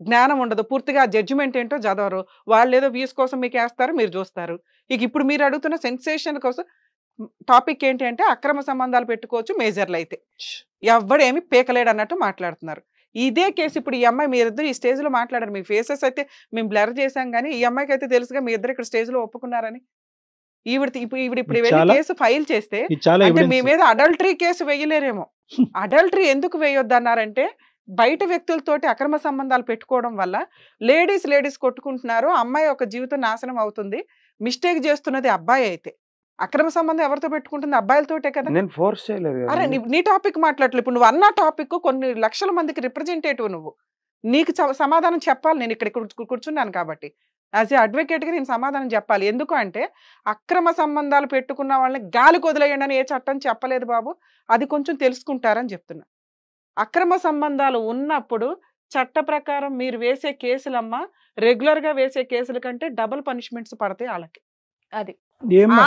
జ్ఞానం ఉండదు, పూర్తిగా జడ్జిమెంట్ ఏంటో చదవరు. వాళ్ళు ఏదో వ్యూస్ కోసం మీకు వేస్తారు, మీరు చూస్తారు. ఇక ఇప్పుడు మీరు అడుగుతున్న సెన్సేషన్ కోసం టాపిక్ ఏంటి అంటే అక్రమ సంబంధాలు పెట్టుకోవచ్చు మేజర్లు అయితే, ఎవడేమి పీకలేడు అన్నట్టు మాట్లాడుతున్నారు. ఇదే కేసు ఇప్పుడు ఈ అమ్మాయి మీరిద్దరు ఈ స్టేజ్ లో మాట్లాడారు. మీ ఫేసెస్ అయితే మేము బ్లర్ చేశాం కానీ ఈ అమ్మాయికి అయితే తెలుసుగా మీ ఇద్దరు ఇక్కడ స్టేజ్ లో ఒప్పుకున్నారని. ఈవిడ ఇప్పుడు వెళ్ళి చాలా- కేసు ఫైల్ చేస్తే ఇది చాలా అంటే మీ ఎవిడెన్స్. మీద అడల్టరీ కేసు వేయలేరేమో. అడల్టరీ ఎందుకు వేయొద్దు అన్నారంటే బయట వ్యక్తులతోటి అక్రమ సంబంధాలు పెట్టుకోవడం వల్ల లేడీస్ కొట్టుకుంటున్నారు, అమ్మాయి ఒక జీవితం నాశనం అవుతుంది. మిస్టేక్ చేస్తున్నది అబ్బాయి అయితే అక్రమ సంబంధం ఎవరితో పెట్టుకుంటుంది? అబ్బాయిలతోటే కదా. నేను ఫోర్స్ చేయలేదు అరే కదా. నీ టాపిక్ మాట్లాడలేదు. ఇప్పుడు నువ్వు అన్న టాపిక్ కొన్ని లక్షల మందికి రిప్రజెంటేటివ్. నువ్వు నీకు సమాధానం చెప్పాలి. నేను ఇక్కడ కూర్చున్నాను కాబట్టి యాజ్ ఏ అడ్వకేట్ గా నేను సమాధానం చెప్పాలి. ఎందుకు అంటే అక్రమ సంబంధాలు పెట్టుకున్న వాళ్ళని గాలి కొదిలేయండి అని ఏ చట్టం చెప్పలేదు బాబు. అది కొంచెం తెలుసుకుంటారని చెప్తున్నా. అక్రమ సంబంధాలు ఉన్నప్పుడు చట్ట ప్రకారం మీరు వేసే కేసులమ్మా రెగ్యులర్ గా వేసే కేసుల కంటే డబుల్ పనిష్మెంట్స్ పడతాయి వాళ్ళకి. అది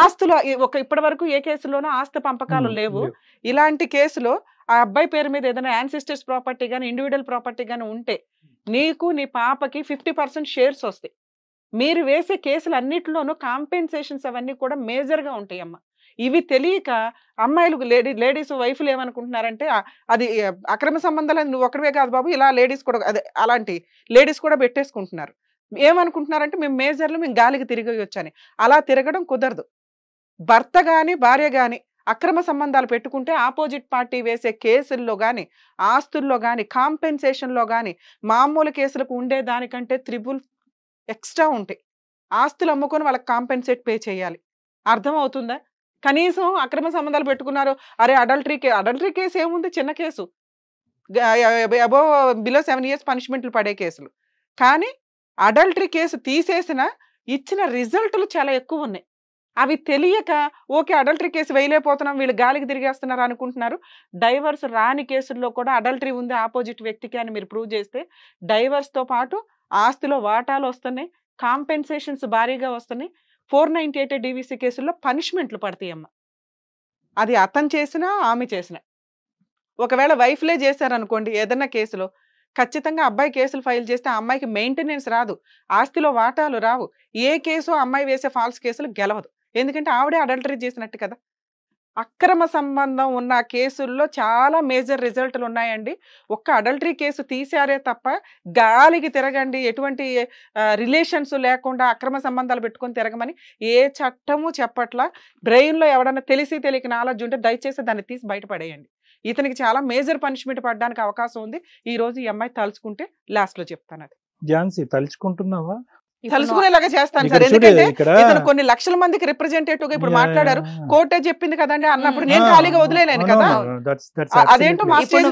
ఆస్తులు ఇప్పటి వరకు ఏ కేసులోనూ ఆస్తి పంపకాలు లేవు. ఇలాంటి కేసులో ఆ అబ్బాయి పేరు మీద ఏదైనా యాన్సిస్టర్స్ ప్రాపర్టీ కానీ ఇండివిడువల్ ప్రాపర్టీ కానీ ఉంటే నీకు నీ పాపకి 50% షేర్స్ వస్తాయి. మీరు వేసే కేసులు అన్నిటిలోనూ కాంపెన్సేషన్స్ అవన్నీ కూడా మేజర్గా ఉంటాయి అమ్మ. ఇవి తెలియక అమ్మాయిలు లేడీస్ వైఫ్లు ఏమనుకుంటున్నారంటే అది అక్రమ సంబంధాలు నువ్వు ఒకటివే కాదు బాబు, ఇలా లేడీస్ కూడా అదే అలాంటి లేడీస్ కూడా పెట్టేసుకుంటున్నారు. ఏమనుకుంటున్నారంటే మేము మేజర్లు మేము గాలికి తిరిగొచ్చని. అలా తిరగడం కుదరదు. భర్త కానీ భార్య కానీ అక్రమ సంబంధాలు పెట్టుకుంటే ఆపోజిట్ పార్టీ వేసే కేసుల్లో కానీ ఆస్తుల్లో కానీ కాంపెన్సేషన్లో కానీ మామూలు కేసులకు ఉండే దానికంటే 3 ఎక్స్ట్రా ఉంటాయి. ఆస్తులు అమ్ముకొని వాళ్ళకి కాంపెన్సేట్ పే చేయాలి. అర్థం అవుతుందా? కనీసం అక్రమ సంబంధాలు పెట్టుకున్నారు, అరే అడల్టరీ కేసు ఏముంది, చిన్న కేసు, అబోవ్ బిలో 7 years పనిష్మెంట్లు పడే కేసులు. కానీ అడల్టరీ కేసు తీసేసిన ఇచ్చిన రిజల్ట్లు చాలా ఎక్కువ ఉన్నాయి. అవి తెలియక ఓకే అడల్టరీ కేసు వేయలేకపోతున్నాం వీళ్ళు గాలికి తిరిగేస్తున్నారు అనుకుంటున్నారు. డైవర్స్ రాని కేసుల్లో కూడా అడల్టరీ ఉంది ఆపోజిట్ వ్యక్తికి అని మీరు ప్రూవ్ చేస్తే డైవర్స్తో పాటు ఆస్తిలో వాటాలు వస్తున్నాయి, కాంపెన్సేషన్స్ భారీగా వస్తున్నాయి. 498 DVC కేసుల్లో పనిష్మెంట్లు పడతాయి అమ్మ. అది అతను చేసినా ఆమె చేసినా. ఒకవేళ వైఫ్లే చేశారనుకోండి ఏదన్నా కేసులో ఖచ్చితంగా అబ్బాయి కేసులు ఫైల్ చేస్తే ఆ అమ్మాయికి మెయింటెనెన్స్ రాదు, ఆస్తిలో వాటాలు రావు. ఏ కేసు అమ్మాయి వేసే ఫాల్స్ కేసులు గెలవదు, ఎందుకంటే ఆవిడే అడల్టరీ చేసినట్టు కదా. అక్రమ సంబంధం ఉన్న కేసుల్లో చాలా మేజర్ రిజల్ట్లు ఉన్నాయండి. ఒక్క అడల్టరీ కేసు తీశారే తప్ప గాలికి తిరగండి, ఎటువంటి రిలేషన్స్ లేకుండా అక్రమ సంబంధాలు పెట్టుకొని తిరగమని ఏ చట్టము చెప్పట్లా. బ్రెయిన్లో ఎవడన్నా తెలిసి తెలియక నాలెడ్జ్ ఉంటే దయచేసి దాన్ని తీసి బయటపడేయండి. ఇతనికి చాలా మేజర్ పనిష్మెంట్ పడడానికి అవకాశం ఉంది. ఈ రోజు ఈ అమ్మాయి తలుచుకుంటే లాస్ట్ లో చెప్తాను. అది ఝాన్సీ తలుచుకుంటున్నావా? తలుసుకునేలాగా చేస్తాను సార్, ఎందుకంటే ఇతను కొన్ని లక్షల మందికి రిప్రజెంటేటివ్ గా ఇప్పుడు మాట్లాడారు. కోర్టే చెప్పింది కదండి అన్నప్పుడు నేను ఖాళీగా వదిలేను కదా. అదేంటో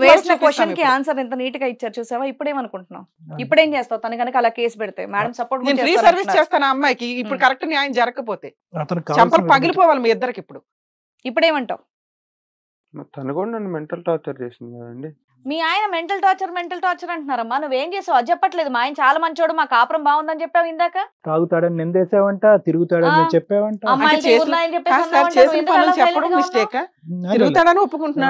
వేసిన క్వశ్చన్ కి ఆన్సర్ ఎంత నీట్ గా ఇచ్చారు చూసావా. ఇప్పుడేమనుకుంటున్నావు, ఇప్పుడేం చేస్తావు? తను కనుక అలా కేసు పెడితే మేడం సపోర్ట్ నేను ఫ్రీ సర్వీస్ చేస్తాను ఆ అమ్మాయికి. ఇప్పుడు కరెక్ట్ న్యాయం జరగకపోతే చంపలు పగిలిపోవాలి మీ ఇద్దరికి. ఇప్పుడేమంటావు? తను కూడా నన్ను మెంటల్ టార్చర్ చేసింది కదండి. మీ ఆయన మెంటల్ టార్చర్ అంటున్నారమ్మా. నువ్వేం చేసావు అది చెప్పట్లేదు. మా ఆయన చాలా మంచోడు, మా కాపురం బాగుందని చెప్పావు ఇందాక. తాగుతాడని నిందేసావంట, తిరుగుతాడని చెప్పావంట.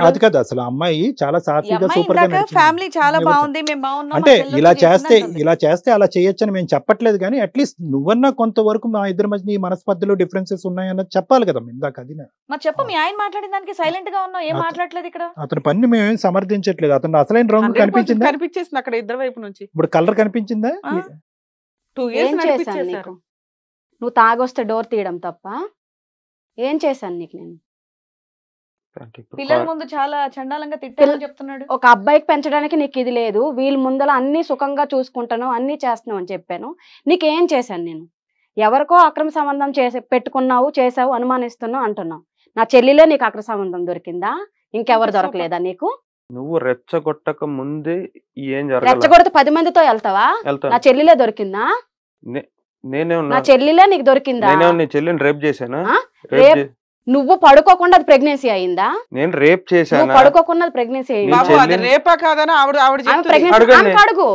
అది కదా అసలు అమ్మాయి చాలా సాఫీగా సూపర్ గా ఫ్యామిలీ చాలా బాగుంది, మేము బాగున్నాం అంటే ఇలా చేస్తే అలా చేయొచ్చని మేము చెప్పట్లేదు, కానీ అట్లీస్ట్ నువ్వన్నా కొంతవరకు మా ఇద్దరి మధ్య ఈ మనస్పర్ధలు డిఫరెన్సెస్ ఉన్నాయన్నది చెప్పాలి కదా ఇందాక. అది మరి చెప్పు, మీ ఆయన మాట్లాడిన దానికి సైలెంట్ గా ఉన్నావు, ఏం మాట్లాడలేదు ఇక్కడ. అతని పని మేమేం సమర్థించట్లేదు. అతను అసలైన రంగు కనిపించేసింది అక్కడ ఇద్దరు వైపు నుంచి. ఇప్పుడు కలర్ కనిపించిందా? 2 years నీకు? నువ్వు తాగొస్తే డోర్ తీయడం తప్ప ఏం చేశాను నీకు నేను? పిల్లల ముందు చాలా చండాలంగా తిట్టాలని చెప్తున్నాడు. ఒక అబ్బాయికి పెంచడానికి నీకు ఇది లేదు, వీళ్ళ ముందర అన్ని సుఖంగా చూసుకుంటాను అన్ని చేస్తున్నావు అని చెప్పాను. నీకేం చేశాను నేను? ఎవరికో అక్రమ సంబంధం పెట్టుకున్నావు, చేసావు, అనుమానిస్తున్నావు అంటున్నావు. నా చెల్లిలో నీకు అక్రమ సంబంధం దొరికిందా? ఇంకెవరు దొరకలేదా నీకు? నువ్వు రెచ్చగొట్టక ముందే ఏం జరగలేదు. రెచ్చగొడితే 10 మందితో వెళ్తావా? నా చెల్లిలే దొరికిందా? నా చెల్లిలే నీకు దొరికిందా? నీ చెల్లిని రేప్ చేశానా? నువ్వు పడుకోకుండా అది ప్రెగ్నెన్సీ అయిందా? నేను రేప్ చేశాను. పడుకోకుండా అది ప్రెగ్నెన్సీ అయిందా? అడుగు.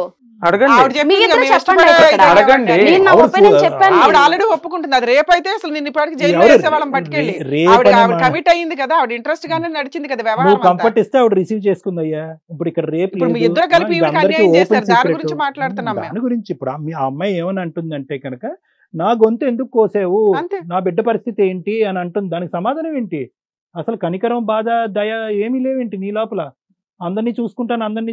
ఆల్రెడీ ఒప్పుకుంటుంది అది రేపు అయితే అసలు నిన్ను ఇప్పటికి జైలు వేసే వాళ్ళని పట్టుకెళ్ళి ఆవిడ కమిట్ అయింది కదా, ఆవిడ ఇంట్రెస్ట్ గానే నడిచింది కదా వ్యవహారం. కంఫర్ట్ ఇస్తే ఆవిడ రిసీవ్ చేసుకుంది అయ్యా. ఇప్పుడు ఇక్కడ రేపు ఇప్పుడు మీ ఇద్దరు కలిపి అన్యాయం చేస్తారు. దాని గురించి మాట్లాడుతున్నాం. దాని గురించి ఇప్పుడు మీ అమ్మాయి ఏమని అంటుందంటే కనుక నా గొంతు ఎందుకు కోసావు, నా బిడ్డ పరిస్థితి ఏంటి అని అంటుంది. దానికి సమాధానం ఏంటి? అసలు కనికరం, బాధ, దయ ఏమీ లేవేంటి నీ లోపల? అందరినీ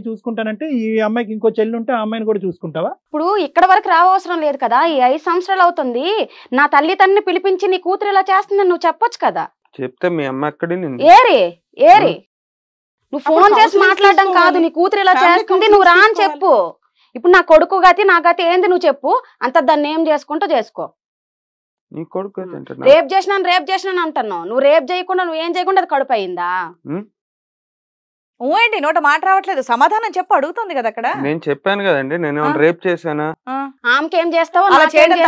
చూసుకుంటానంటే ఈ అమ్మాయికి ఇంకో చెల్లి ఉంటే ఆ అమ్మాయిని కూడా చూసుకుంటావా? ఇప్పుడు ఇక్కడ వరకు రావసరం లేదు కదా. ఈ 5 సంవత్సరాలు అవుతుంది. నా తల్లి తండ్రిని పిలిపించి నీ కూతురు ఇలా చేస్తుందని నువ్వు చెప్పొచ్చు కదా. చెప్తే మీ అమ్మ అక్కడే ఏరి నువ్వు ఫోన్ చేసి మాట్లాడడం కాదు. నీ కూతురు ఇలా చేస్తుంది, నువ్వు రా అని చెప్పు. ఇప్పుడు నా కొడుకు గతి నా గతి ఏంది నువ్వు చెప్పు. అంత దాన్ని ఏం చేసుకుంటూ చేసుకో. నీ కొడుకు రేప్ చేసినాను అంటున్నావు. నువ్వు రేప్ చేయకుండా నువ్వు ఏం చేయకుండా అది కడుపు అయిందా? ఏంటి నోట మాట రావట్లేదు? సమాధానం చెప్పు, అడుగుతుంది కదా అక్కడ. నేను చెప్పాను కదండి, నేను రేప్ చేశానా? ఆమెకేం చేస్తావు? అలా చేయడం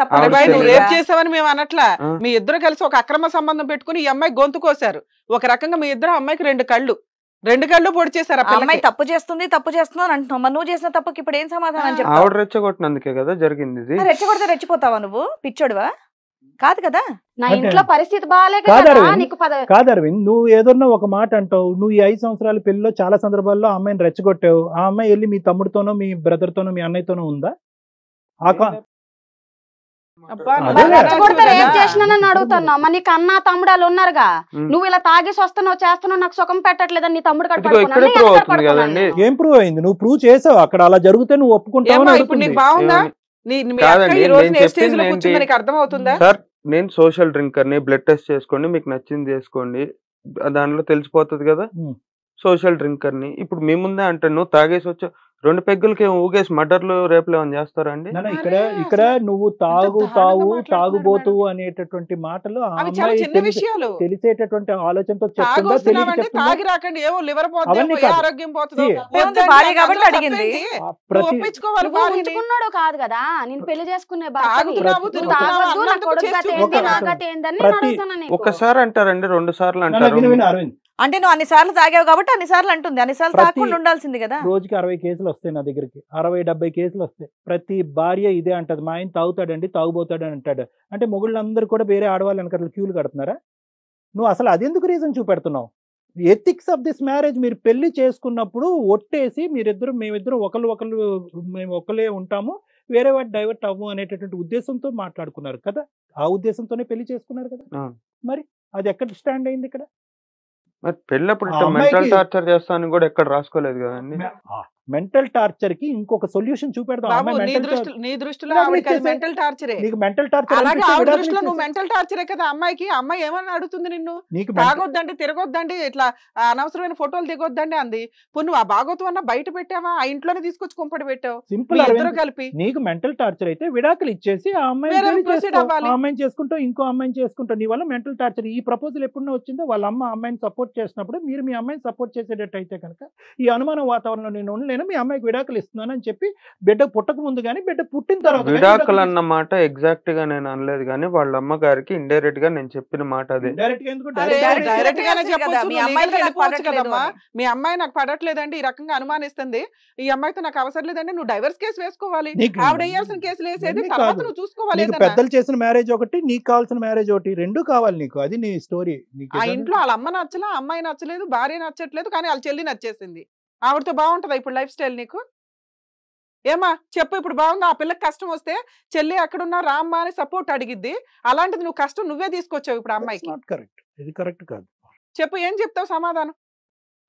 తప్ప. నువ్వు రేప్ చేసావని మేము అనట్లా. మీ ఇద్దరు కలిసి ఒక అక్రమ సంబంధం పెట్టుకుని ఈ అమ్మాయి గొంతు కోసారు. ఒక రకంగా మీ ఇద్దరు అమ్మాయికి 2 కళ్ళు పొడి చేశారు. అమ్మాయి తప్పు చేస్తున్నావు అంటున్నావు. మరి నువ్వు చేసిన తప్పుకి ఇప్పుడు ఏం సమాధానం చెప్తావు? ఆవిడ రెచ్చగొట్టినందుకే కదా జరిగింది. రెచ్చగొడితే రెచ్చిపోతావా నువ్వు? పిచ్చోడువా? కాదు కదా. నా అంటే- ఇంట్లో పరిస్థితి బాగాలేక కాదు కదా అరవింద్. నీకు కాదు అరవింద్, నువ్వు ఏదన్నా ఒక మాట అంటావు, నువ్వు ఈ 5 సంవత్సరాల పెళ్లిలో చాలా సందర్భాల్లో ఆ అమ్మాయిని రెచ్చగొట్టావు. ఆ అమ్మాయి వెళ్ళి మీ తమ్ముడితోనో మీ బ్రదర్తోనో మీ అన్నయ్యతోనో ఉందా? అబ్బా, అదే నువ్వు అలా రెచ్చగొడితే చూడదా? రేపు చేసినానని అడుగుతున్నావు. మరి నీకు అన్న తమ్ముడు వాళ్ళు ఉన్నారుగా, ఉమ్. నువ్వు ఇలా తాగేసి వస్తున్నావు చేస్తున్నావు నాకు సుఖం పెట్టట్లేదని నీ తమ్ముడు కాడ ఇదిగో ఇక్కడే పడుకున్నాను, prove ఎక్కడ అవుతుంది పడుకున్నాను కదండి. నేను? ఏం ప్రూవ్ అయింది? నువ్వు ప్రూవ్ చేసావు అక్కడ, అలా జరిగితే నువ్వు ఒప్పుకుంటావు ఏమ్మా అని ఇప్పుడు నీకు అడుగుతుంది. బాగుందా? ఏమని? మీ అక్క కాదండి, ఈ రోజు నేను ఏ స్టేజ్ చెప్పింది లో కూర్చుందో ఏంటి? నీకు అర్థం అవుతుందా? సార్, నేను సోషల్ డ్రింకర్ ని, బ్లడ్ టెస్ట్ చేసుకోండి, మీకు నచ్చింది చేసుకోండి, దానిలో తెలిసిపోతుంది కదా. ఉమ్. సోషల్ డ్రింకర్ ని ఇప్పుడు మీ ముందే అంటాను, నువ్వు తాగేసి వచ్చా 2 పెగ్గులకి ఊగేసి మర్డర్లు రేపులు ఏమైనా చేస్తారా అండి? నాన్న, అరే, ఇక్కడ నువ్వు తాగుతావు దారుణంగా మాట్లాడుతున్నాడు తాగుబోతువు అనేటటువంటి మాటలు ఆ అవి చాలా అమ్మాయి చిన్న విషయాలు. తెలిసేటటువంటి ఆలోచనతో చెప్తుందా, తెలియక తాగొస్తున్నావంటే చెప్తుందా? తాగి రాకండి, ఏవో లివర్ పోతే అవన్నీ ఏ కాదు. ఆరోగ్యం పోతుందో See, ఏముంది, వద్దండి, భార్య అందులో కాబట్టి అడిగింది. తప్పేంటి? ఆ నువ్వు ప్రతి ఒప్పించుకోవాలి నువ్వు భార్యని. ఉంచుకున్నాడు కాదు కదా నేను పెళ్లి చేసుకునే భర్తని. తాగుతున్నావు, నువ్వు తిరుగుతున్నావు, తాగొద్దు, నా అన్నందుకు కొడుకు చేసి గత చూపించు. ఏంది, నా గత ఏందని ప్రతి- నేను అడుగుతున్నా నీకు. ఒక్కసారి అంటారండి, 2 సార్లు నాన్న, అంటారు. విను విను అరవింద్, అంటే నువ్వు అన్ని సార్లు తాగావు కాబట్టి అన్ని సార్లు అంటుంది. అన్ని సార్లు ప్రతి- తాగకుండా ఉండాల్సింది కదా. రోజుకి 60 కేసులు వస్తాయి నా దగ్గరికి, 60-70 కేసులు వస్తాయి. ప్రతి భార్య ఇదే అంటది, మా ఆయన తాగుతాడండి తాగుబోతాడు అని అంటాడు. అంటే మొగుళ్ళందరూ కూడా వేరే ఆడవాళ్ళు వెనకాల క్యూలు కడుతున్నారా? నువ్వు అసలు అదెందుకు రీజన్ చూపెడుతున్నావు? ఎథిక్స్ ఆఫ్ దిస్ మ్యారేజ్, మీరు పెళ్లి చేసుకున్నప్పుడు ఒట్టేసి మేమిద్దరం మేము ఒకలే ఉంటాము, వేరే వాటి డైవర్ట్ అవ్వు అనేటటువంటి ఉద్దేశంతో మాట్లాడుకున్నారు కదా. ఆ ఉద్దేశంతోనే పెళ్లి చేసుకున్నారు కదా. ఆ. మరి అది ఎక్కడ స్టాండ్ అయింది ఇక్కడ? మరి పెళ్ళప్పుడు ఆ అమ్మాయికి- మెంటల్ టార్చర్ చేస్తానని కూడా ఎక్కడ రాసుకోలేదు కదండి. మెంటల్ టార్చర్ కి ఇంకొక సొల్యూషన్ చూపెడదాం. బాబు, అమ్మాయి mental నీ దృష్టిలో నాకు ఆవిడకి అది ఇచ్చేసేయ్. మెంటల్ టార్చరే. నీకు మెంటల్ టార్చర్ అలాగే అనిపిస్తే ఆవిడ విడాకులు దృష్టిలో నువ్వు ఇచ్చేసేయ్. మెంటల్ టార్చరే కదా అమ్మాయికి. అమ్మాయి ఏమని అడుగుతుంది నిన్ను? నీకు mental- తాగొద్దండి, తిరగొద్దండి, ఇట్లా అనవసరమైన ఫోటోలు దిగొద్దండి అంది. ఇప్పుడు నువ్వు ఆ భాగవతం అన్న బయట పెట్టావా? ఆ ఇంట్లోనే తీసుకొచ్చి కుంపడి పెట్టావు సింపుల్ మీ అరవింద్, ఇద్దరు కలిపి. నీకు మెంటల్ టార్చర్ అయితే విడాకులు ఇచ్చేసి ఆ అమ్మాయిని వేరే పెళ్లి proceed చేసుకో. అవ్వాలి. ఆ అమ్మాయిని చేసుకుంటావు, ఇంకో అమ్మాయిని చేసుకుంటావు. నీ వల్ల మెంటల్ టార్చర్. ఈ ప్రపోజల్ ఎప్పుడో వచ్చిందో వాళ్ళ అమ్మ అమ్మాయిని సపోర్ట్ చేసినప్పుడు మీరు మీ అమ్మాయిని సపోర్ట్ చేసేటట్టు అయితే కనుక ఈ అనుమాన వాతావరణంలో నేను ఉండలేను, మీ అమ్మాయికి విడాకులు ఇస్తున్నానని చెప్పి బిడ్డ పుట్టక ముందు కానీ బిడ్డ పుట్టిన తర్వాత కానీ విడాకులు అన్న మాట ఎగ్జాక్ట్ గా నేను అనలేదు, కానీ వాళ్ళ అమ్మగారికి ఇండైరెక్ట్ గా నేను చెప్పిన మాట అదే. డైరెక్ట్ గా ఎందుకు? అరే, డైరెక్ట్ గా డైరెక్ట్ గానే కదా, చెప్పొచ్చు, మీ నువ్వు అమ్మాయికి legal గా నాకు వెళ్ళిపోవచ్చు పడట్లేదు కదమ్మా. అని. మీ అమ్మాయి నాకు పడట్లేదండి, ఈ రకంగా అనుమానిస్తుంది, ఈ అమ్మాయితో నాకు అవసరం లేదండి, నువ్వు డైవర్స్ కేసు వేసుకోవాలి. నీకు- ఆవిడ వేయాల్సిన కేసులు వేసేది, ఇవన్నీ తర్వాత కాదు. నువ్వు చూసుకోవాలి నీకు ఏదైనా. పెద్దలు చేసిన మ్యారేజ్ ఒకటి, నీకు కావాల్సిన మ్యారేజ్ ఒకటి, రెండు కావాలి నీకు. అది నీ స్టోరీ. నీకు ఆ ఏదైనా- ఇంట్లో వాళ్ళ అమ్మ నచ్చలా, అమ్మాయి నచ్చలేదు, భార్య నచ్చట్లేదు, కానీ వాళ్ళ చెల్లి నచ్చేసింది. ఆవిడతో బాగుంటుందా ఇప్పుడు లైఫ్ స్టైల్ నీకు? ఏమా చెప్పు, ఇప్పుడు బాగుందా? ఆ పిల్లకి కష్టం వస్తే చెల్లి ఎక్కడున్నా రామ్మా అని సపోర్ట్ అడిగిద్ది. అలాంటిది నువ్వు కష్టం నువ్వే తీసుకొచ్చావు ఇప్పుడు అమ్మాయికి. That's not correct. ఇది కరెక్ట్ కాదు. చెప్పు, ఏం చెప్తావు సమాధానం?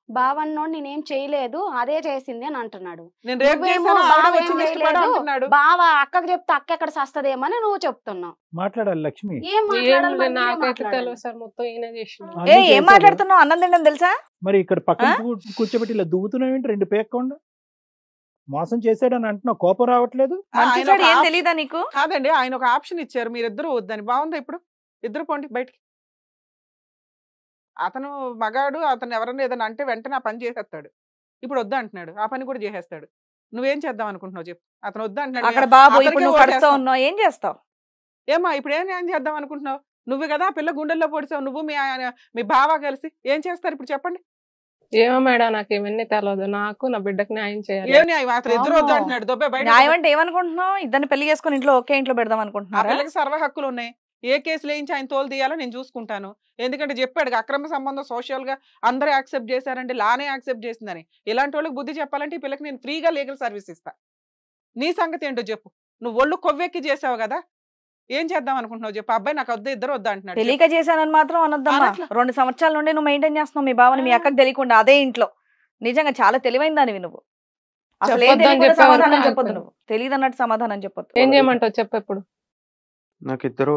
బావన్నోడు నేనేం చేయలేదు అదే చేసింది అని అంటున్నాడు. నేను రేపు నువ్వేమో చేశాను, ఆవిడ బావ ఏం వచ్చింది ఇష్టపడ చేయలేదు, అంటున్నాడు. బావ అక్కకి చెప్తే అక్క ఎక్కడ సస్తదేమని నువ్వు చెప్తున్నావు. మాట్లాడాలి లక్ష్మి. ఏం మాట్లాడాలి మరి, ఏం నాకైతే మాట్లాడాలి? తెలియదు సార్, మొత్తం ఈయన చేసిన. అన్నీ ఏం చేశారు. మాట్లాడుతున్నావు? అన్నం తినడం తెలుసా? మరి ఇక్కడ పక్కన ఆ? కూర్చోబెట్టి ఇలా దువ్వుతున్నావేంటి? 2 పేక్కుండా మోసం చేశాడని అంటున్నావు, కోపం రావట్లేదు? మంచి ఆయన చెడు ఒక ఏం ఆప్- తెలీదా నీకు? కాదండి, ఆయన ఒక ఆప్షన్ ఇచ్చారు, మీరిద్దరు వద్దని. బాగుందా ఇప్పుడు? ఇద్దరు పోండి బయటికి. అతను మగాడు, అతను ఎవరన్నా ఏదైనా అంటే వెంటనే ఆ పని చేసేస్తాడు. ఇప్పుడు వద్దు అంటున్నాడు, ఆ పని కూడా చేసేస్తాడు. నువ్వేం చేద్దాం అనుకుంటున్నావు చెప్పు? అతను వద్దు అంటున్నాడు, అక్కడ బాబు అతనికే ఇప్పుడు నువ్వు కడుపుతో ఓటేస్తావు. ఉన్నావు, ఏం చేస్తావు? ఏమా ఇప్పుడు ఏం చేద్దాం అనుకుంటున్నావు? నువ్వు కదా ఆ పిల్ల గుండెల్లో పొడిచావు, నువ్వు మీ బావ కలిసి ఏం చేస్తారు ఇప్పుడు చెప్పండి? ఏమో మేడం, నాకు ఇవన్నీ తెలియదు. నాకు నా బిడ్డకు న్యాయం చేయాలి. ఏం న్యాయం? అతను ఇద్దరు వద్దు అవును. అంటున్నాడు, దొబ్బే బయట. న్యాయం అంటే ఏమనుకుంటున్నావు? ఇద్దరిని పెళ్లి చేసుకుని ఇంట్లో ఒకే ఇంట్లో పెడదాం ఆ అనుకుంటున్నారా? పిల్లకి సర్వ హక్కులు ఉన్నాయి. ఏ కేసులు వేయించి ఆయన తోలు తీయాలో నేను చూసుకుంటాను. ఎందుకంటే చెప్పాడు అక్రమ సంబంధం సోషల్ గా అందరూ యాక్సెప్ట్ చేశారంటే, లానే యాక్సెప్ట్ చేసిందని. ఇలాంటి వాళ్ళకి బుద్ధి చెప్పాలంటే ఈ పిల్లకి నేను ఫ్రీగా లీగల్ సర్వీస్ ఇస్తా. నీ సంగతి ఏంటో చెప్పు. నువ్వు ఒళ్ళు కొవ్వెక్కి చేసావు కదా, ఏం చేద్దాం అనుకుంటున్నావు చెప్పు? అబ్బాయి నాకు వద్దు, ఇద్దరు వద్దు అంటున్నాడు. తెలియక చేశానని మాత్రం అనొద్దమ్మా. అనట్లా. 2 సంవత్సరాల నుండి నువ్వు మెయింటైన్ చేస్తున్నావు మీ బావని, మీ అక్కకి తెలియకుండా అదే ఇంట్లో. నిజంగా చాలా తెలివైన దానివి నువ్వు. అసలు ఏం చెప్పొద్దని తెలియకుండా చెప్పేవారు సమాధానం నాకు. చెప్పొద్దు నువ్వు. తెలియదు అన్నట్టు సమాధానం చెప్పొద్దు. ఏం చేయమంటావు చెప్పు ఇప్పుడు? నాకు ఇద్దరు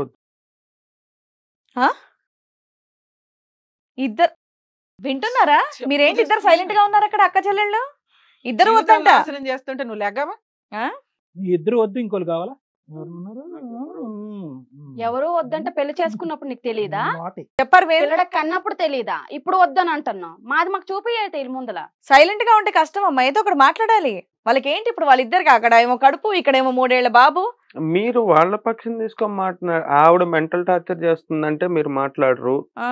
ఇద్దరు వింటున్నారా? చెప్పు మీరేంటి ఇద్దరు తీసుకున్నా. సైలెంట్ గా ఉన్నారు అక్కడ? అక్క చెల్లెళ్ళు ఇద్దరు జీవితాలు వద్దంట. నాశనం చేస్తుంటే నువ్వు లెగ్గవా? ఈ ఇద్దరు వద్దు, ఇంకోళ్ళు కావాలా? ఎవరు ఉన్నారు? ఎవరు వద్దంటే పెళ్లి చేసుకున్నప్పుడు నీకు తెలియదా? నాటి. చెప్పారు వేరు. పిల్లడకి కన్నప్పుడు తెలియదా? ఇప్పుడు వద్దని అంటున్నావు. మాది మాకు చూపియ్యేటి ముందల. సైలెంట్ గా ఉంటే కష్టం అమ్మా, ఏదో ఒకటి మాట్లాడాలి. వాళ్ళకి ఏంటి ఇప్పుడు? వాళ్ళిద్దరికి అక్కడ ఏమో కడుపు, ఇక్కడేమో 3 ఏళ్ల బాబు. మీరు వాళ్ళ పక్షం తీసుకొని మాట్లాడారు. ఆవిడ మెంటల్ టార్చర్ చేస్తుందంటే మీరు మాట్లాడరు. ఆ,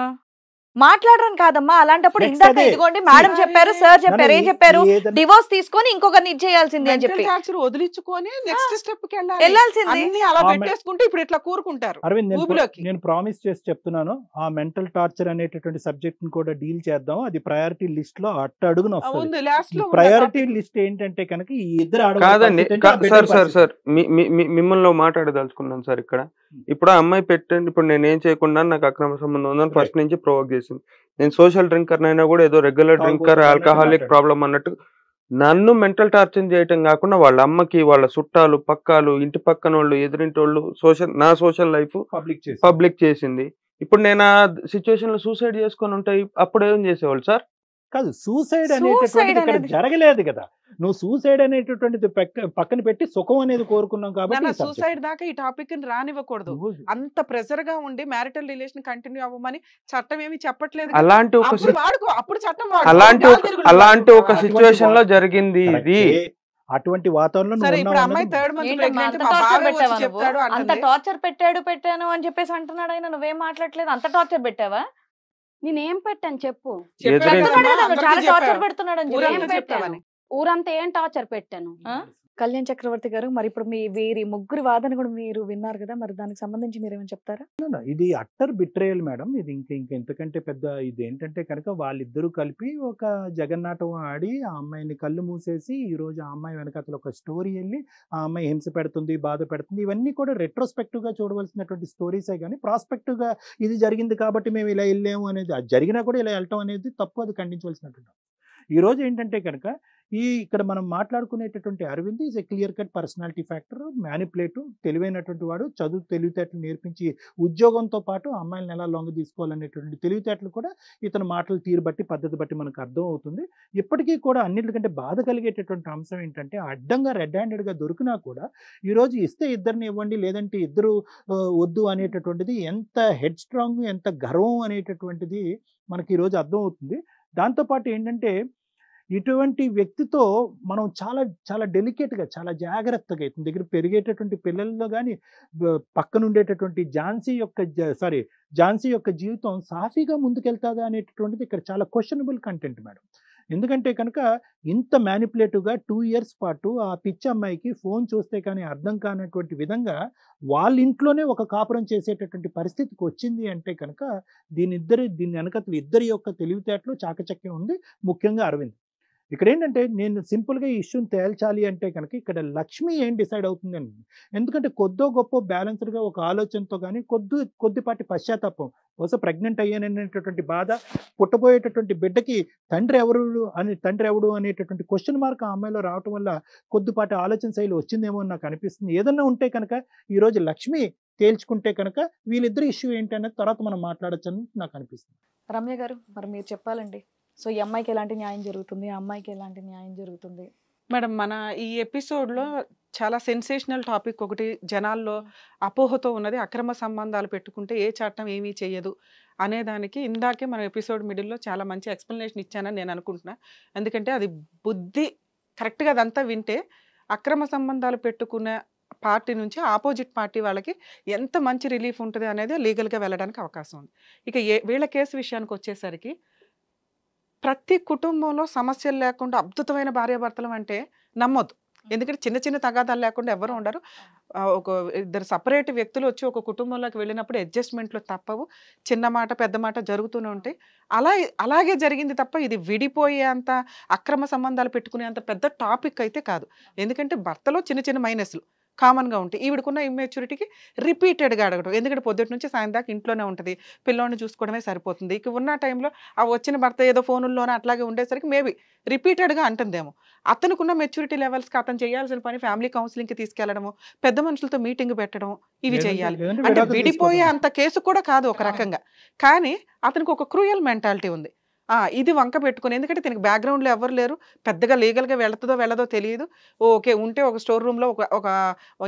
మాట్లాడరని కాదమ్మా, అలాంటప్పుడు Next ఇందాక అదే. ఇదిగోండి మేడం చెప్పారు, సార్ చెప్పారు, ఏం చెప్పారు, ఏదైనా- డివోర్స్ తీసుకొని ఇంకొకరిని ఇచ్చేయాల్సింది అని చెప్పి టార్చర్ వదిలించుకొని నెక్స్ట్ స్టెప్ కి వెళ్ళాలి. వెళ్ళాల్సింది. అన్ని అలా ఆమె- పెట్టేసుకుంటే ఇప్పుడు ఇట్లా కూరుకుంటారు అరవింద్, ఊబిలోకి. నేను ప్రామిస్ చేసి చెప్తున్నాను, ఆ మెంటల్ టార్చర్ అనేటటువంటి సబ్జెక్ట్ ని కూడా డీల్ చేద్దాం. అది ప్రయారిటీ లిస్ట్ లో అడుగున వస్తుంది. ఉంది లాస్ట్ లో ప్రయారిటీ లిస్ట్ ఏంటంటే కనుక ఈ ఇద్దరు ఆడవాళ్ళ కాదండి పరిస్థితి ఏంటి? ఆ బిడ్డ సార్ పరిస్థితి. సార్ మిమ్మల్ని మాట్లాడదలుచుకున్నాను సార్ ఇక్కడ. ఇప్పుడు ఆ అమ్మాయి పెట్టండి, ఇప్పుడు నేను ఏం చేయకుండా నాకు అక్రమ సంబంధం ఉందని ఫస్ట్ నుంచి ప్రొవోక్ చేసింది. నేను సోషల్ డ్రింకర్ అయినా కూడా ఏదో రెగ్యులర్ డ్రింకర్ ఆల్కహాలిక్ ప్రాబ్లం అన్నట్టు నన్ను మెంటల్ టార్చర్ చేయటం కాకుండా వాళ్ళ అమ్మకి, వాళ్ళ చుట్టాలు, పక్కాలు, ఇంటి పక్కన వాళ్ళు, ఎదురింటి వాళ్ళు, నా సోషల్ లైఫ్ పబ్లిక్ చేసింది. ఇప్పుడు నేను ఆ సిచ్యువేషన్ లో సూసైడ్ చేసుకొని ఉంటాయి, అప్పుడు ఏం చేసేవాళ్ళు సార్? కాదు, సూసైడ్ అనేటటువంటిది ఇక్కడ జరగలేదు కదా. నువ్వు సూసైడ్ అనేటటువంటిది పక్కన పెట్టి సుఖం అనేది కోరుకున్నాం కాబట్టి సూసైడ్ దాకా ఈ టాపిక్ రానివ్వకూడదు. అంత ప్రెజర్ గా ఉండి మ్యారిటల్ రిలేషన్ కంటిన్యూ అవ్వమని చట్టం ఏమి చెప్పట్లేదు. అలాంటి ఒక అప్పుడు చట్టం అలాంటి ఒక సిచ్యువేషన్ లో జరిగింది ఇది. అటువంటి వాతావరణంలో సరే, నువ్వు ఇప్పుడు ఉన్నావు అమ్మాయి అన్నది- థర్డ్ మంత్ ఏంటమ్మా, ప్రెగ్నెంట్, అంత మా టార్చర్ బాబాయ్ పెట్టావా వచ్చి నువ్వు? చెప్తాడు అంత అంటుంది. టార్చర్ పెట్టాను అని చెప్పేసి అంటున్నాడు ఆయన, నువ్వేం మాట్లాడలేదు, అంత టార్చర్ పెట్టావా? నేనేం పెట్టాను చెప్పు. ఎదురింటి- చెప్తున్నాడు కదా, అందరికీ చాలా టార్చర్ చెప్పావు. పెడుతున్నాడు అని ఊరంతా చెప్పి. ఏం చెప్తావని. ఊరంతా ఏం టార్చర్ పెట్టాను? కళ్యాణ్ చక్రవర్తి గారు, మరి ఇప్పుడు మీ వీరి ముగ్గురు వాదన కూడా మీరు విన్నారు కదా, మరి దానికి సంబంధించి మీరు ఏమైనా చెప్తారా? ఇది అట్టర్ బిట్రేయల్ మేడం. ఇది ఇంకా ఎంతకంటే పెద్ద ఇది ఏంటంటే కనుక వాళ్ళిద్దరూ కలిపి ఒక జగన్నాటం ఆడి ఆ అమ్మాయిని కళ్ళు మూసేసి ఈ రోజు ఆ అమ్మాయి వెనకాతల ఒక స్టోరీ వెళ్ళి ఆ అమ్మాయి హింస పెడుతుంది, బాధ పెడుతుంది, ఇవన్నీ కూడా రెట్రోస్పెక్టివ్ గా చూడవలసినటువంటి స్టోరీసే కానీ ప్రాస్పెక్టివ్ గా ఇది జరిగింది కాబట్టి మేము ఇలా వెళ్ళాము అనేది, అది జరిగినా కూడా ఇలా వెళ్ళటం అనేది తప్పు, అది ఖండించవలసినటువంటి. ఈ రోజు ఏంటంటే కనుక ఇక్కడ మనం మాట్లాడుకునేటటువంటి Arvind is a clear cut personality factor, manipulative, తెలివైనటువంటి వాడు, చదువు తెలివితేటలు నేర్పించి ఉద్యోగంతో పాటు అమ్మాయిలను ఎలా లొంగ తీసుకోవాలనేటువంటి తెలివితేటలు కూడా ఇతని మాటలు తీరు బట్టి, పద్ధతి బట్టి మనకు అర్థం అవుతుంది. ఇప్పటికీ కూడా అన్నిటికంటే బాధ కలిగేటటువంటి అంశం ఏంటంటే అడ్డంగా రెడ్ హ్యాండెడ్గా దొరికినా కూడా ఈరోజు ఇస్తే ఇద్దరిని ఇవ్వండి, లేదంటే ఇద్దరు వద్దు అనేటటువంటిది ఎంత హెడ్ స్ట్రాంగ్, ఎంత గర్వం అనేటటువంటిది మనకి ఈరోజు అర్థం అవుతుంది. దాంతోపాటు ఏంటంటే ఇటువంటి వ్యక్తితో మనం చాలా చాలా డెలికేట్గా, చాలా జాగ్రత్తగా ఇతని దగ్గర పెరిగేటటువంటి పిల్లల్లో కానీ పక్కన ఉండేటటువంటి ఝాన్సీ యొక్క జీవితం సాఫీగా ముందుకెళ్తాదా అనేటటువంటిది ఇక్కడ చాలా క్వశ్చనబుల్ కంటెంట్ మేడం. ఎందుకంటే కనుక ఇంత మ్యానిపులేటివ్గా 2 years పాటు ఆ పిచ్చి అమ్మాయికి ఫోన్ చూస్తే కానీ అర్థం కానటువంటి విధంగా వాళ్ళ ఇంట్లోనే ఒక కాపురం చేసేటటువంటి పరిస్థితికి వచ్చింది అంటే కనుక దీని వెనకతలు ఇద్దరి యొక్క తెలివితేటలు, చాకచక్యం ఉంది, ముఖ్యంగా అరవింద్. ఇక్కడ ఏంటంటే నేను సింపుల్గా ఈ ఇష్యూని తేల్చాలి అంటే కనుక ఇక్కడ లక్ష్మి ఏం డిసైడ్ అవుతుందండి. ఎందుకంటే కొద్దో గొప్ప బ్యాలెన్స్డ్గా ఒక ఆలోచనతో కానీ కొద్దిపాటి పశ్చాత్తాపం, బహుశా ప్రెగ్నెంట్ అయ్యాననేటటువంటి బాధ, పుట్టబోయేటటువంటి బిడ్డకి తండ్రి ఎవడు అనేటటువంటి క్వశ్చన్ మార్క్ ఆ అమ్మాయిలో రావటం వల్ల కొద్దిపాటి ఆలోచన శైలి వచ్చిందేమో అని నాకు అనిపిస్తుంది. ఏదన్నా ఉంటే కనుక ఈరోజు లక్ష్మి తేల్చుకుంటే కనుక వీళ్ళిద్దరు ఇష్యూ ఏంటి అనేది తర్వాత మనం మాట్లాడచ్చు అని నాకు అనిపిస్తుంది. రమ్య గారు, మరి మీరు చెప్పాలండి. సో ఈ అమ్మాయికి ఎలాంటి న్యాయం జరుగుతుంది, ఆ అమ్మాయికి ఎలాంటి న్యాయం జరుగుతుంది? మేడం, మన ఈ ఎపిసోడ్లో చాలా సెన్సేషనల్ టాపిక్ ఒకటి జనాల్లో అపోహతో ఉన్నది, అక్రమ సంబంధాలు పెట్టుకుంటే ఏ చట్టం ఏమీ చేయదు అనేదానికి ఇందాకే మన ఎపిసోడ్ మిడిల్లో చాలా మంచి ఎక్స్ప్లెనేషన్ ఇచ్చానని నేను అనుకుంటున్నా. ఎందుకంటే అది బుద్ధి కరెక్ట్గా అదంతా వింటే అక్రమ సంబంధాలు పెట్టుకునే పార్టీ నుంచి ఆపోజిట్ పార్టీ వాళ్ళకి ఎంత మంచి రిలీఫ్ ఉంటుంది అనేది లీగల్గా వెళ్ళడానికి అవకాశం ఉంది. ఇక వీళ్ళ కేసు విషయానికి వచ్చేసరికి ప్రతి కుటుంబంలో సమస్యలు లేకుండా అద్భుతమైన భార్యాభర్తలు అంటే నమ్మొద్దు. ఎందుకంటే చిన్న చిన్న తగాదాలు లేకుండా ఎవరు ఉండరు. ఒక ఇద్దరు సపరేట్ వ్యక్తులు వచ్చి ఒక కుటుంబంలోకి వెళ్ళినప్పుడు అడ్జస్ట్మెంట్లు తప్పవు, చిన్న మాట పెద్ద మాట జరుగుతూనే ఉంటాయి. అలాగే జరిగింది తప్ప ఇది విడిపోయే అంత అక్రమ సంబంధాలు పెట్టుకునే అంత పెద్ద టాపిక్ అయితే కాదు. ఎందుకంటే భర్తలో చిన్న చిన్న మైనస్లు కామన్గా ఉంటాయి. ఈవిడకున్న ఇమ్మెచ్యూరిటీకి రిపీటెడ్గా అడగడం, ఎందుకంటే పొద్దుటి నుంచి సాయం దాకా ఇంట్లోనే ఉంటుంది, పిల్లోని చూసుకోవడమే సరిపోతుంది. ఇక ఉన్న టైంలో ఆ వచ్చిన భర్త ఏదో ఫోనుల్లోనే అట్లాగే ఉండేసరికి మేబీ రిపీటెడ్గా అంటుందేమో. అతనుకున్న మెచ్యూరిటీ లెవెల్స్కి అతను చేయాల్సిన పని ఫ్యామిలీ కౌన్సిలింగ్కి తీసుకెళ్లడము, పెద్ద మనుషులతో మీటింగ్ పెట్టడం, ఇవి చేయాలి. అంటే విడిపోయే అంత కేసు కూడా కాదు ఒక రకంగా, కానీ అతనికి ఒక క్రూయల్ మెంటాలిటీ ఉంది. ఇది వంక పెట్టుకుని, ఎందుకంటే దీనికి బ్యాక్గ్రౌండ్లో ఎవరు లేరు, పెద్దగా లీగల్గా వెళుతుందో వెళ్ళదో తెలియదు. ఓకే ఉంటే ఒక స్టోర్ రూమ్లో ఒక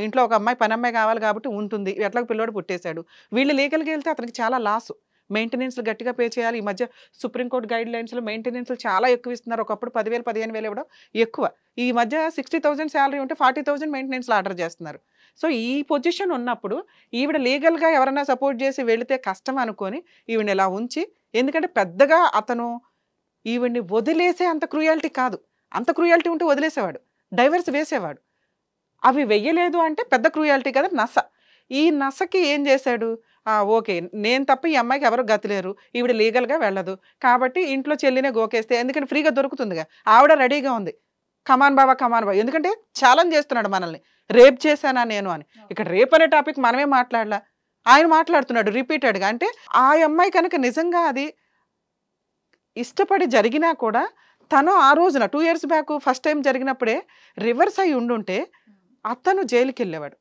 ఇంట్లో ఒక అమ్మాయి పని అమ్మాయి కావాలి కాబట్టి ఉంటుంది, ఎట్లా పిల్లోడు పుట్టేశాడు. వీళ్ళు లీగల్గా వెళ్తే అతనికి చాలా లాసు, మెయింటెనెన్స్లు గట్టిగా పే చేయాలి. ఈ మధ్య సుప్రీంకోర్టు గైడ్ లైన్స్లో మెయింటెనెన్స్లు చాలా ఎక్కువ ఇస్తున్నారు. ఒకప్పుడు 10,000 15,000 ఇవ్వడం ఎక్కువ. ఈ మధ్య 60,000 శాలరీ ఉంటే 40,000 మెయింటెనెన్స్లు ఆర్డర్ చేస్తున్నారు. సో ఈ పొజిషన్ ఉన్నప్పుడు ఈవిడ లీగల్గా ఎవరైనా సపోర్ట్ చేసి వెళితే కష్టం అనుకొని ఈవిడ ఇలా ఉంచి ఎందుకంటే పెద్దగా అతను ఈవిడ్ని వదిలేసే అంత క్రూయాలిటీ కాదు, అంత క్రూయాలిటీ ఉంటే వదిలేసేవాడు, డైవర్స్ వేసేవాడు. అవి వెయ్యలేదు అంటే పెద్ద క్రూయాలిటీ కదా, నస. ఈ నసకి ఏం చేశాడు, ఓకే నేను తప్ప ఈ అమ్మాయికి ఎవరు గతిలేరు, ఈవిడ లీగల్గా వెళ్ళదు కాబట్టి ఇంట్లో చెల్లినే గోకేస్తే, ఎందుకంటే ఫ్రీగా దొరుకుతుందిగా, ఆవిడ రెడీగా ఉంది, కమాన్ బాబా కమాన్ బాబా. ఎందుకంటే ఛాలెంజ్ చేస్తున్నాడు మనల్ని, రేప్ చేశానా నేను అని. ఇక్కడ రేప్ అనే టాపిక్ మనమే మాట్లాడలా, ఆయన మాట్లాడుతున్నాడు రిపీటెడ్గా. అంటే ఆ అమ్మాయి కనుక నిజంగా అది ఇష్టపడి జరిగినా కూడా తను ఆ రోజున 2 years బ్యాక్ ఫస్ట్ టైం జరిగినప్పుడే రివర్స్ అయి ఉండుంటే అతను జైలుకి వెళ్ళేవాడు.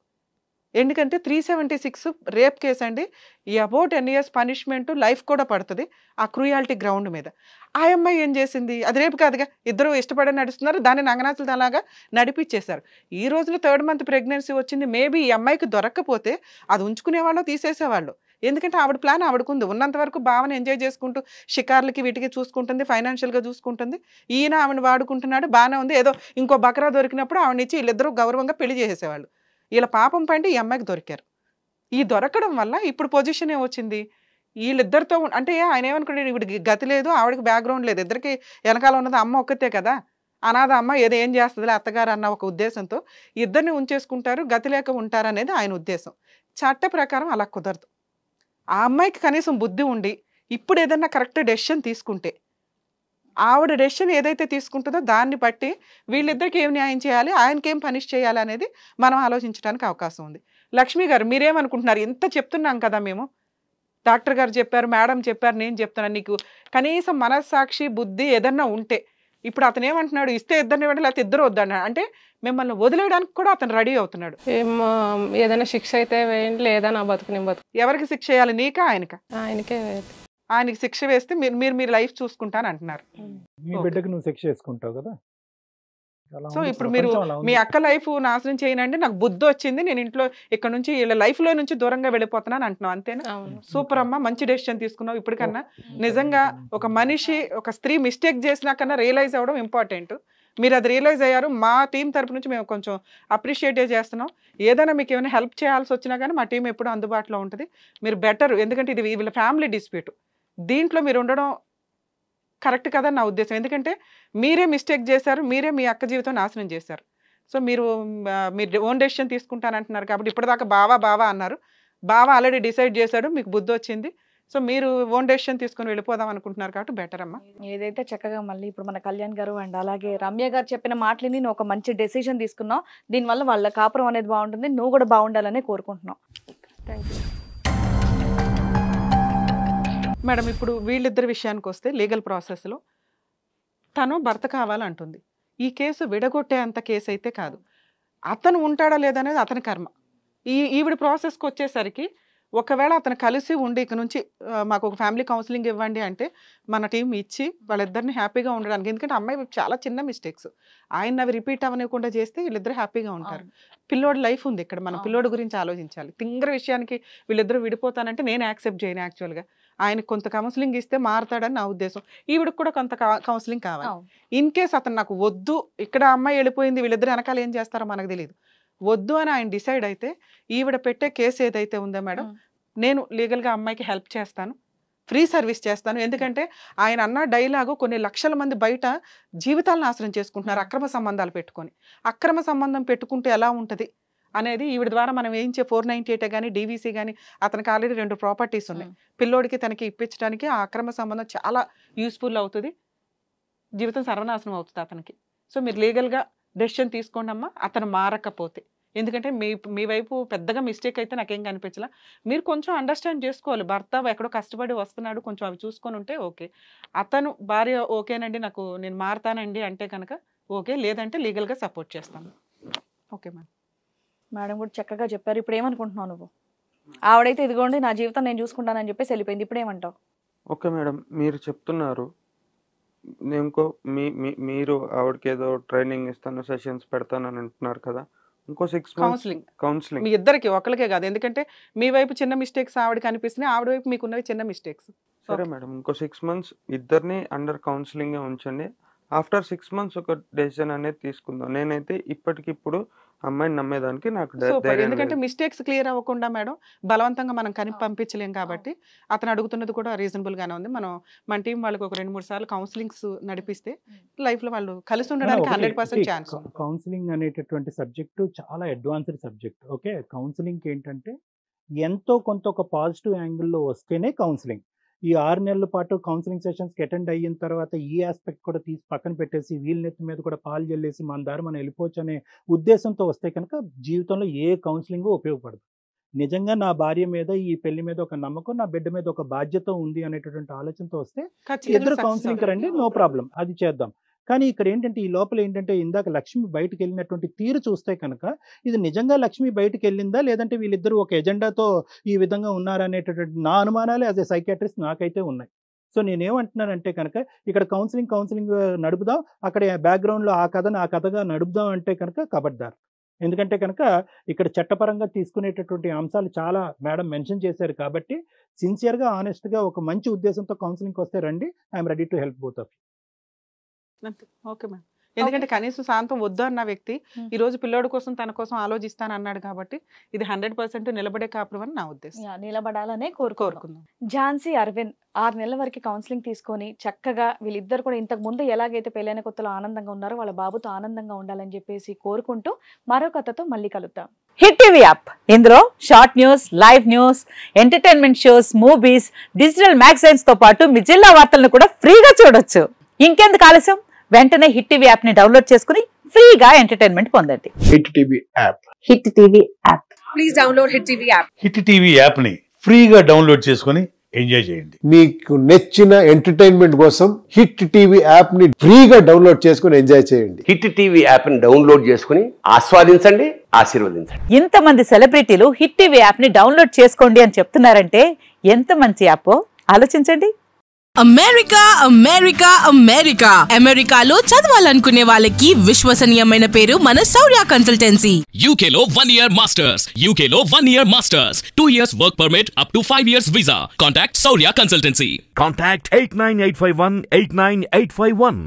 ఎందుకంటే 376 రేప్ కేసు అండి, అబౌట్ 10 years పనిష్మెంట్, లైఫ్ కూడా పడుతుంది ఆ క్రూయాలిటీ గ్రౌండ్ మీద. ఆ అమ్మాయి ఏం చేసింది, అది రేపు కాదుగా, ఇద్దరు ఇష్టపడి నడుస్తున్నారు, దాన్ని నంగనాథులు అలాగా నడిపించేశారు. ఈ రోజున 3rd month ప్రెగ్నెన్సీ వచ్చింది, మేబీ ఈ అమ్మాయికి దొరక్కపోతే అది ఉంచుకునేవాళ్ళు, తీసేసేవాళ్ళు. ఎందుకంటే ఆవిడ ప్లాన్ ఆవిడకుంది, ఉన్నంత వరకు భావన ఎంజాయ్ చేసుకుంటూ షికార్లకి వీటికి చూసుకుంటుంది, ఫైనాన్షియల్గా చూసుకుంటుంది. ఈయన ఆవిడని వాడుకుంటున్నాడు, బాగానే ఉంది. ఏదో ఇంకో బకరా దొరికినప్పుడు ఆవిడనిచ్చి వీళ్ళిద్దరూ గౌరవంగా పెళ్లి చేసేసేవాళ్ళు. వీళ్ళ పాపం పైన ఈ అమ్మాయికి దొరికారు. ఈ దొరకడం వల్ల ఇప్పుడు పొజిషన్ ఏమొచ్చింది, వీళ్ళిద్దరితో అంటే ఆయన ఏమనుకున్నాడు, ఈవిడికి గతి లేదు, ఆవిడకి బ్యాక్గ్రౌండ్ లేదు, ఇద్దరికి వెనకాల ఉన్నది అమ్మ ఒక్కతే కదా, అనాథ అమ్మ, ఏం చేస్తుందిలే అత్తగారు అన్న ఒక ఉద్దేశంతో ఇద్దరిని ఉంచేసుకుంటారు, గతి లేక ఉంటారు అనేది ఆయన ఉద్దేశం. చట్ట ప్రకారం అలా కుదరదు. ఆ అమ్మాయికి కనీసం బుద్ధి ఉండి ఇప్పుడు ఏదన్నా కరెక్ట్ డెసిషన్ తీసుకుంటే, ఆవిడ డెసిషన్ ఏదైతే తీసుకుంటుందో దాన్ని బట్టి వీళ్ళిద్దరికి ఏం న్యాయం చేయాలి, ఆయనకేం పనిష్ చేయాలి అనేది మనం ఆలోచించడానికి అవకాశం ఉంది. లక్ష్మి గారు మీరేమనుకుంటున్నారు, ఇంత చెప్తున్నాం కదా మేము, డాక్టర్ గారు చెప్పారు, మేడం చెప్పారు, నేను చెప్తున్నాను, నీకు కనీసం మనస్సాక్షి బుద్ధి ఏదన్నా ఉంటే, ఇప్పుడు అతను ఏమంటున్నాడు, ఇస్తే ఇద్దరిని ఇవ్వండి లేకపోతే ఇద్దరు వద్దన్నాడు, అంటే మిమ్మల్ని వదిలేయడానికి కూడా అతను రెడీ అవుతున్నాడు. ఏదైనా శిక్ష అయితే వేయండి, లేదా నా బతుకు నేను బతుకు. ఎవరికి శిక్ష వేయాలి, నీకా ఆయనకా? ఆయనకే. ఆయనకి శిక్ష వేస్తే మీరు లైఫ్ చూసుకుంటాను అంటున్నారు. మీ బిడ్డకు నువ్వు శిక్ష వేసుకుంటావు కదా. సో ఇప్పుడు మీరు మీ అక్క లైఫ్ నాశనం చేయనండి, నాకు బుద్ధి వచ్చింది, నేను ఇంట్లో ఇక్కడ నుంచి వీళ్ళ లైఫ్ లో నుంచి దూరంగా వెళ్ళిపోతున్నాను అంటున్నావు, అంతేనా? సూపర్ అమ్మ, మంచి డెసిషన్ తీసుకున్నావు. ఇప్పటికన్నా నిజంగా ఒక మనిషి, ఒక స్త్రీ మిస్టేక్ చేసినా కన్నా రియలైజ్ అవ్వడం ఇంపార్టెంట్. మీరు అది రియలైజ్ అయ్యారు. మా టీం తరపు నుంచి మేము కొంచెం అప్రిషియేట్ చేస్తున్నాం. ఏదైనా మీకు ఏమైనా హెల్ప్ చేయాల్సి వచ్చినా కానీ మా టీం ఎప్పుడూ అందుబాటులో ఉంటుంది. మీరు బెటర్, ఎందుకంటే ఇది వీళ్ళ ఫ్యామిలీ డిస్ప్యూట్, దీంట్లో మీరు ఉండడం కరెక్ట్ కదా నా ఉద్దేశం. ఎందుకంటే మీరే మిస్టేక్ చేశారు, మీరే మీ అక్క జీవితం నాశనం చేశారు. సో మీరు ఓన్ డెసిషన్ తీసుకుంటానంటున్నారు కాబట్టి, ఇప్పటిదాకా బావా అన్నారు, బావ ఆల్రెడీ డిసైడ్ చేశాడు, మీకు బుద్ధి వచ్చింది. సో మీరు ఓన్ డెసిషన్ తీసుకొని వెళ్ళిపోదాం అనుకుంటున్నారు కాబట్టి బెటర్ అమ్మా. ఏదైతే చక్కగా మళ్ళీ ఇప్పుడు మన కళ్యాణ్ గారు అండ్ అలాగే రమ్య గారు చెప్పిన మాటలని నువ్వు ఒక మంచి డెసిషన్ తీసుకున్నావు. దీనివల్ల వాళ్ళ కాపురం అనేది బాగుంటుంది, నువ్వు కూడా బాగుండాలని కోరుకుంటున్నావు. Thank you madam. ఇప్పుడు వీళ్ళిద్దరి విషయానికి వస్తే లీగల్ ప్రాసెస్లో తను భర్త కావాలంటుంది. ఈ కేసు విడగొట్టే అంత కేసు అయితే కాదు. అతను ఉంటాడా లేదనేది అతని కర్మ. ఈవిడ ప్రాసెస్కి వచ్చేసరికి ఒకవేళ అతను కలిసి ఉండి ఇక నుంచి మాకు ఒక ఫ్యామిలీ కౌన్సిలింగ్ ఇవ్వండి అంటే మన టీం ఇచ్చి వాళ్ళిద్దరిని హ్యాపీగా ఉండడానికి, ఎందుకంటే అమ్మాయి చాలా చిన్న మిస్టేక్స్, ఆయన అవి రిపీట్ అవ్వకుండా చేస్తే వీళ్ళిద్దరు హ్యాపీగా ఉంటారు. పిల్లోడి లైఫ్ ఉంది ఇక్కడ, మనం పిల్లోడి గురించి ఆలోచించాలి. తింగర విషయానికి వీళ్ళిద్దరూ విడిపోతానంటే నేను యాక్సెప్ట్ చేయను. యాక్చువల్గా ఆయనకు కొంత కౌన్సిలింగ్ ఇస్తే మారుతాడని నా ఉద్దేశం. ఈవిడకి కూడా కొంత కౌన్సిలింగ్ కావాలి. ఇన్ కేస్ అతను నాకు వద్దు, ఇక్కడ అమ్మాయి వెళ్ళిపోయింది, వీళ్ళిద్దరు వెనకాల ఏం చేస్తారో మనకు తెలియదు, వద్దు అని ఆయన డిసైడ్ అయితే ఈవిడ పెట్టే కేసు ఏదైతే ఉందో మేడం, నేను లీగల్గా అమ్మాయికి హెల్ప్ చేస్తాను, ఫ్రీ సర్వీస్ చేస్తాను. ఎందుకంటే ఆయన అన్న డైలాగు కొన్ని లక్షల మంది బయట జీవితాలను నాశనం చేసుకుంటున్నారు అక్రమ సంబంధాలు పెట్టుకొని. అక్రమ సంబంధం పెట్టుకుంటే ఎలా ఉంటుంది అనేది ఈవిడ ద్వారా మనం వేయించే 498 కానీ డీవీసీ కానీ, అతనికి ఆల్రెడీ 2 ప్రాపర్టీస్ ఉన్నాయి, పిల్లోడికి తనకి ఇప్పించడానికి ఆ అక్రమ సంబంధం చాలా యూస్ఫుల్ అవుతుంది, జీవితం సర్వనాశనం అవుతుంది అతనికి. సో మీరు లీగల్గా డెసిషన్ తీసుకోండి అమ్మా, అతను మారకపోతే. ఎందుకంటే మీ వైపు పెద్దగా మిస్టేక్ అయితే నాకేం కనిపించలా. మీరు కొంచెం అండర్స్టాండ్ చేసుకోవాలి, భర్త ఎక్కడో కష్టపడి వస్తున్నాడు, కొంచెం అవి చూసుకొని ఉంటే ఓకే. అతను భార్య ఓకేనండి నేను మారతానండి అంటే కనుక ఓకే, లేదంటే లీగల్గా సపోర్ట్ చేస్తాను. Okay madam. మేడం కూడా చక్కగా చెప్పారు. ఇప్పుడు ఏమనుకుంటున్నావు నువ్వు? ఆవిడైతే ఇదిగోండి నా జీవితం నేను చూసుకుంటానని చెప్పేసి వెళ్ళిపోయింది, ఇప్పుడు ఏమంటావు? ఓకే మేడం, మీరు చెప్తున్నారు, మీరు ఆవిడకి ఏదో ట్రైనింగ్ ఇస్తాను, సెషన్స్ పెడతాను అని అంటున్నారు కదా, ఇంకో 6 months కౌన్సిలింగ్ మీ ఇద్దరికి ఒకరికే కాదు, ఎందుకంటే మీ వైపు చిన్న మిస్టేక్స్ ఆవిడకి అనిపిస్తున్నాయి, ఆవిడ వైపు మీకున్నవి చిన్న మిస్టేక్స్. సరే మేడం, ఇంకో 6 months ఇద్దరిని అండర్ కౌన్సిలింగ్ ఉంచండి. ఆఫ్టర్ 6 months ఒక డెసిషన్ అనేది తీసుకుందాం. నేనైతే ఇప్పటికిప్పుడు అమ్మాయిని నమ్మేదానికి నాకు సూపర్. ధైర్యం ఎందుకంటే లేదు. మిస్టేక్స్ క్లియర్ అవ్వకుండా మేడం బలవంతంగా మనం పంపించలేం కాబట్టి అతను అడుగుతున్నది కూడా రీజనబుల్ గానే ఉంది. మనం మన టీం వాళ్ళకి ఒక 2-3 సార్లు కౌన్సిలింగ్స్ నడిపిస్తే లైఫ్ లో వాళ్ళు కలిసి ఉండడానికి 100% ఛాన్స్ ఉంది. కౌన్సిలింగ్ అనేటటువంటి సబ్జెక్టు చాలా అడ్వాన్స్డ్ సబ్జెక్ట్. ఓకే, కౌన్సిలింగ్ ఏంటంటే ఎంతో కొంత ఒక పాజిటివ్ యాంగిల్లో వస్తేనే కౌన్సిలింగ్. ఈ 6 నెలల పాటు కౌన్సిలింగ్ సెషన్స్కి అటెండ్ అయిన తర్వాత ఈ ఆస్పెక్ట్ కూడా తీసి పక్కన పెట్టేసి వీళ్ళ నెత్తి మీద కూడా పాలు జల్లేసి మన దారి మనం వెళ్ళిపోవచ్చు అనే ఉద్దేశంతో వస్తే కనుక జీవితంలో ఏ కౌన్సిలింగ్ ఉపయోగపడదు. నిజంగా నా భార్య మీద ఈ పెళ్లి మీద ఒక నమ్మకం, నా బిడ్డ మీద ఒక బాధ్యత ఉంది అనేటటువంటి ఆలోచనతో వస్తే ఇద్దరు కౌన్సిలింగ్ రండి, నో ప్రాబ్లం, అది చేద్దాం. కానీ ఇక్కడ ఏంటంటే ఈ లోపల ఏంటంటే ఇందాక లక్ష్మి బయటకు వెళ్ళినటువంటి తీరు చూస్తే కనుక ఇది నిజంగా లక్ష్మి బయటకు వెళ్ళిందా లేదంటే వీళ్ళిద్దరూ ఒక ఎజెండాతో ఈ విధంగా ఉన్నారనేటటువంటి నా అనుమానాలే యాజ్ ఎ సైకియాట్రిస్ట్ నాకైతే ఉన్నాయి. సో నేనేమంటున్నానంటే కనుక ఇక్కడ కౌన్సిలింగ్ నడుపుదాం, అక్కడ బ్యాక్గ్రౌండ్లో ఆ కథను ఆ కథగా నడుపుదాం అంటే కనుక కబడ్దార్. ఎందుకంటే కనుక ఇక్కడ చట్టపరంగా తీసుకునేటటువంటి అంశాలు చాలా మేడం మెన్షన్ చేశారు కాబట్టి సిన్సియర్గా ఆనెస్ట్గా ఒక మంచి ఉద్దేశంతో కౌన్సిలింగ్కి వస్తే రండి, I'm ready to help both of. Okay ma'am. ఎందుకంటే కనీసం శాంతం వద్దు అన్న వ్యక్తి ఈ రోజు పిల్లోడి కోసం తన కోసం ఆలోచిస్తాను అన్నాడు కాబట్టి ఇది 100% నిలబడే కాపురం అని నా ఉద్దేశం. నిలబడాలనే కోరుకుందాం. ఝాన్సీ అరవింద్ 6 నెలల వరకు కౌన్సిలింగ్ తీసుకొని చక్కగా వీళ్ళిద్దరు కూడా ఇంతకు ముందు ఎలాగైతే పెళ్ళైన కొత్తలో ఆనందంగా ఉన్నారో వాళ్ళ బాబుతో ఆనందంగా ఉండాలని చెప్పేసి కోరుకుంటూ మరో కథతో మళ్ళీ కలుద్దాం. హిట్ టీవీ యాప్, ఇందులో short news, live news, entertainment shows, movies, digital magazines తో పాటు మీ జిల్లా వార్తలను కూడా ఫ్రీగా చూడొచ్చు. ఇంకెందుకు ఆలస్యం, వెంటనే హిట్ టీవీ యాప్ ని డౌన్లోడ్ చేసుకుని ఫ్రీగా ఎంటర్టైన్మెంట్ పొందండి. Hit TV app. Hit TV app. Please download hit TV app. Hit TV app ని ఫ్రీగా డౌన్లోడ్ చేసుకుని ఎంజాయ్ చేయండి. మీకు నచ్చిన ఎంటర్టైన్మెంట్ కోసం హిట్ టీవీ యాప్ ని ఫ్రీగా డౌన్లోడ్ చేసుకుని ఎంజాయ్ చేయండి. హిట్ టీవీ యాప్ ని డౌన్లోడ్ చేసుకుని ఆస్వాదించండి, ఆశీర్వదించండి. ఇంతమంది సెలబ్రిటీలు హిట్ టీవీ యాప్ ని డౌన్లోడ్ చేసుకోండి అని చెప్తున్నారంటే ఎంత మంచి యాప్ ఆలోచించండి. అమెరికా అమెరికా అమెరికా అమెరికాలో చదవాలనుకునే వాళ్ళకి విశ్వసనీయమైన పేరు మన శౌర్య కన్సల్టెన్సీ. UK లో 1 year masters, UK లో 1 year masters, 2 years work permit up to 5 years visa. Contact Saurya Consultancy. Contact 89851 89851.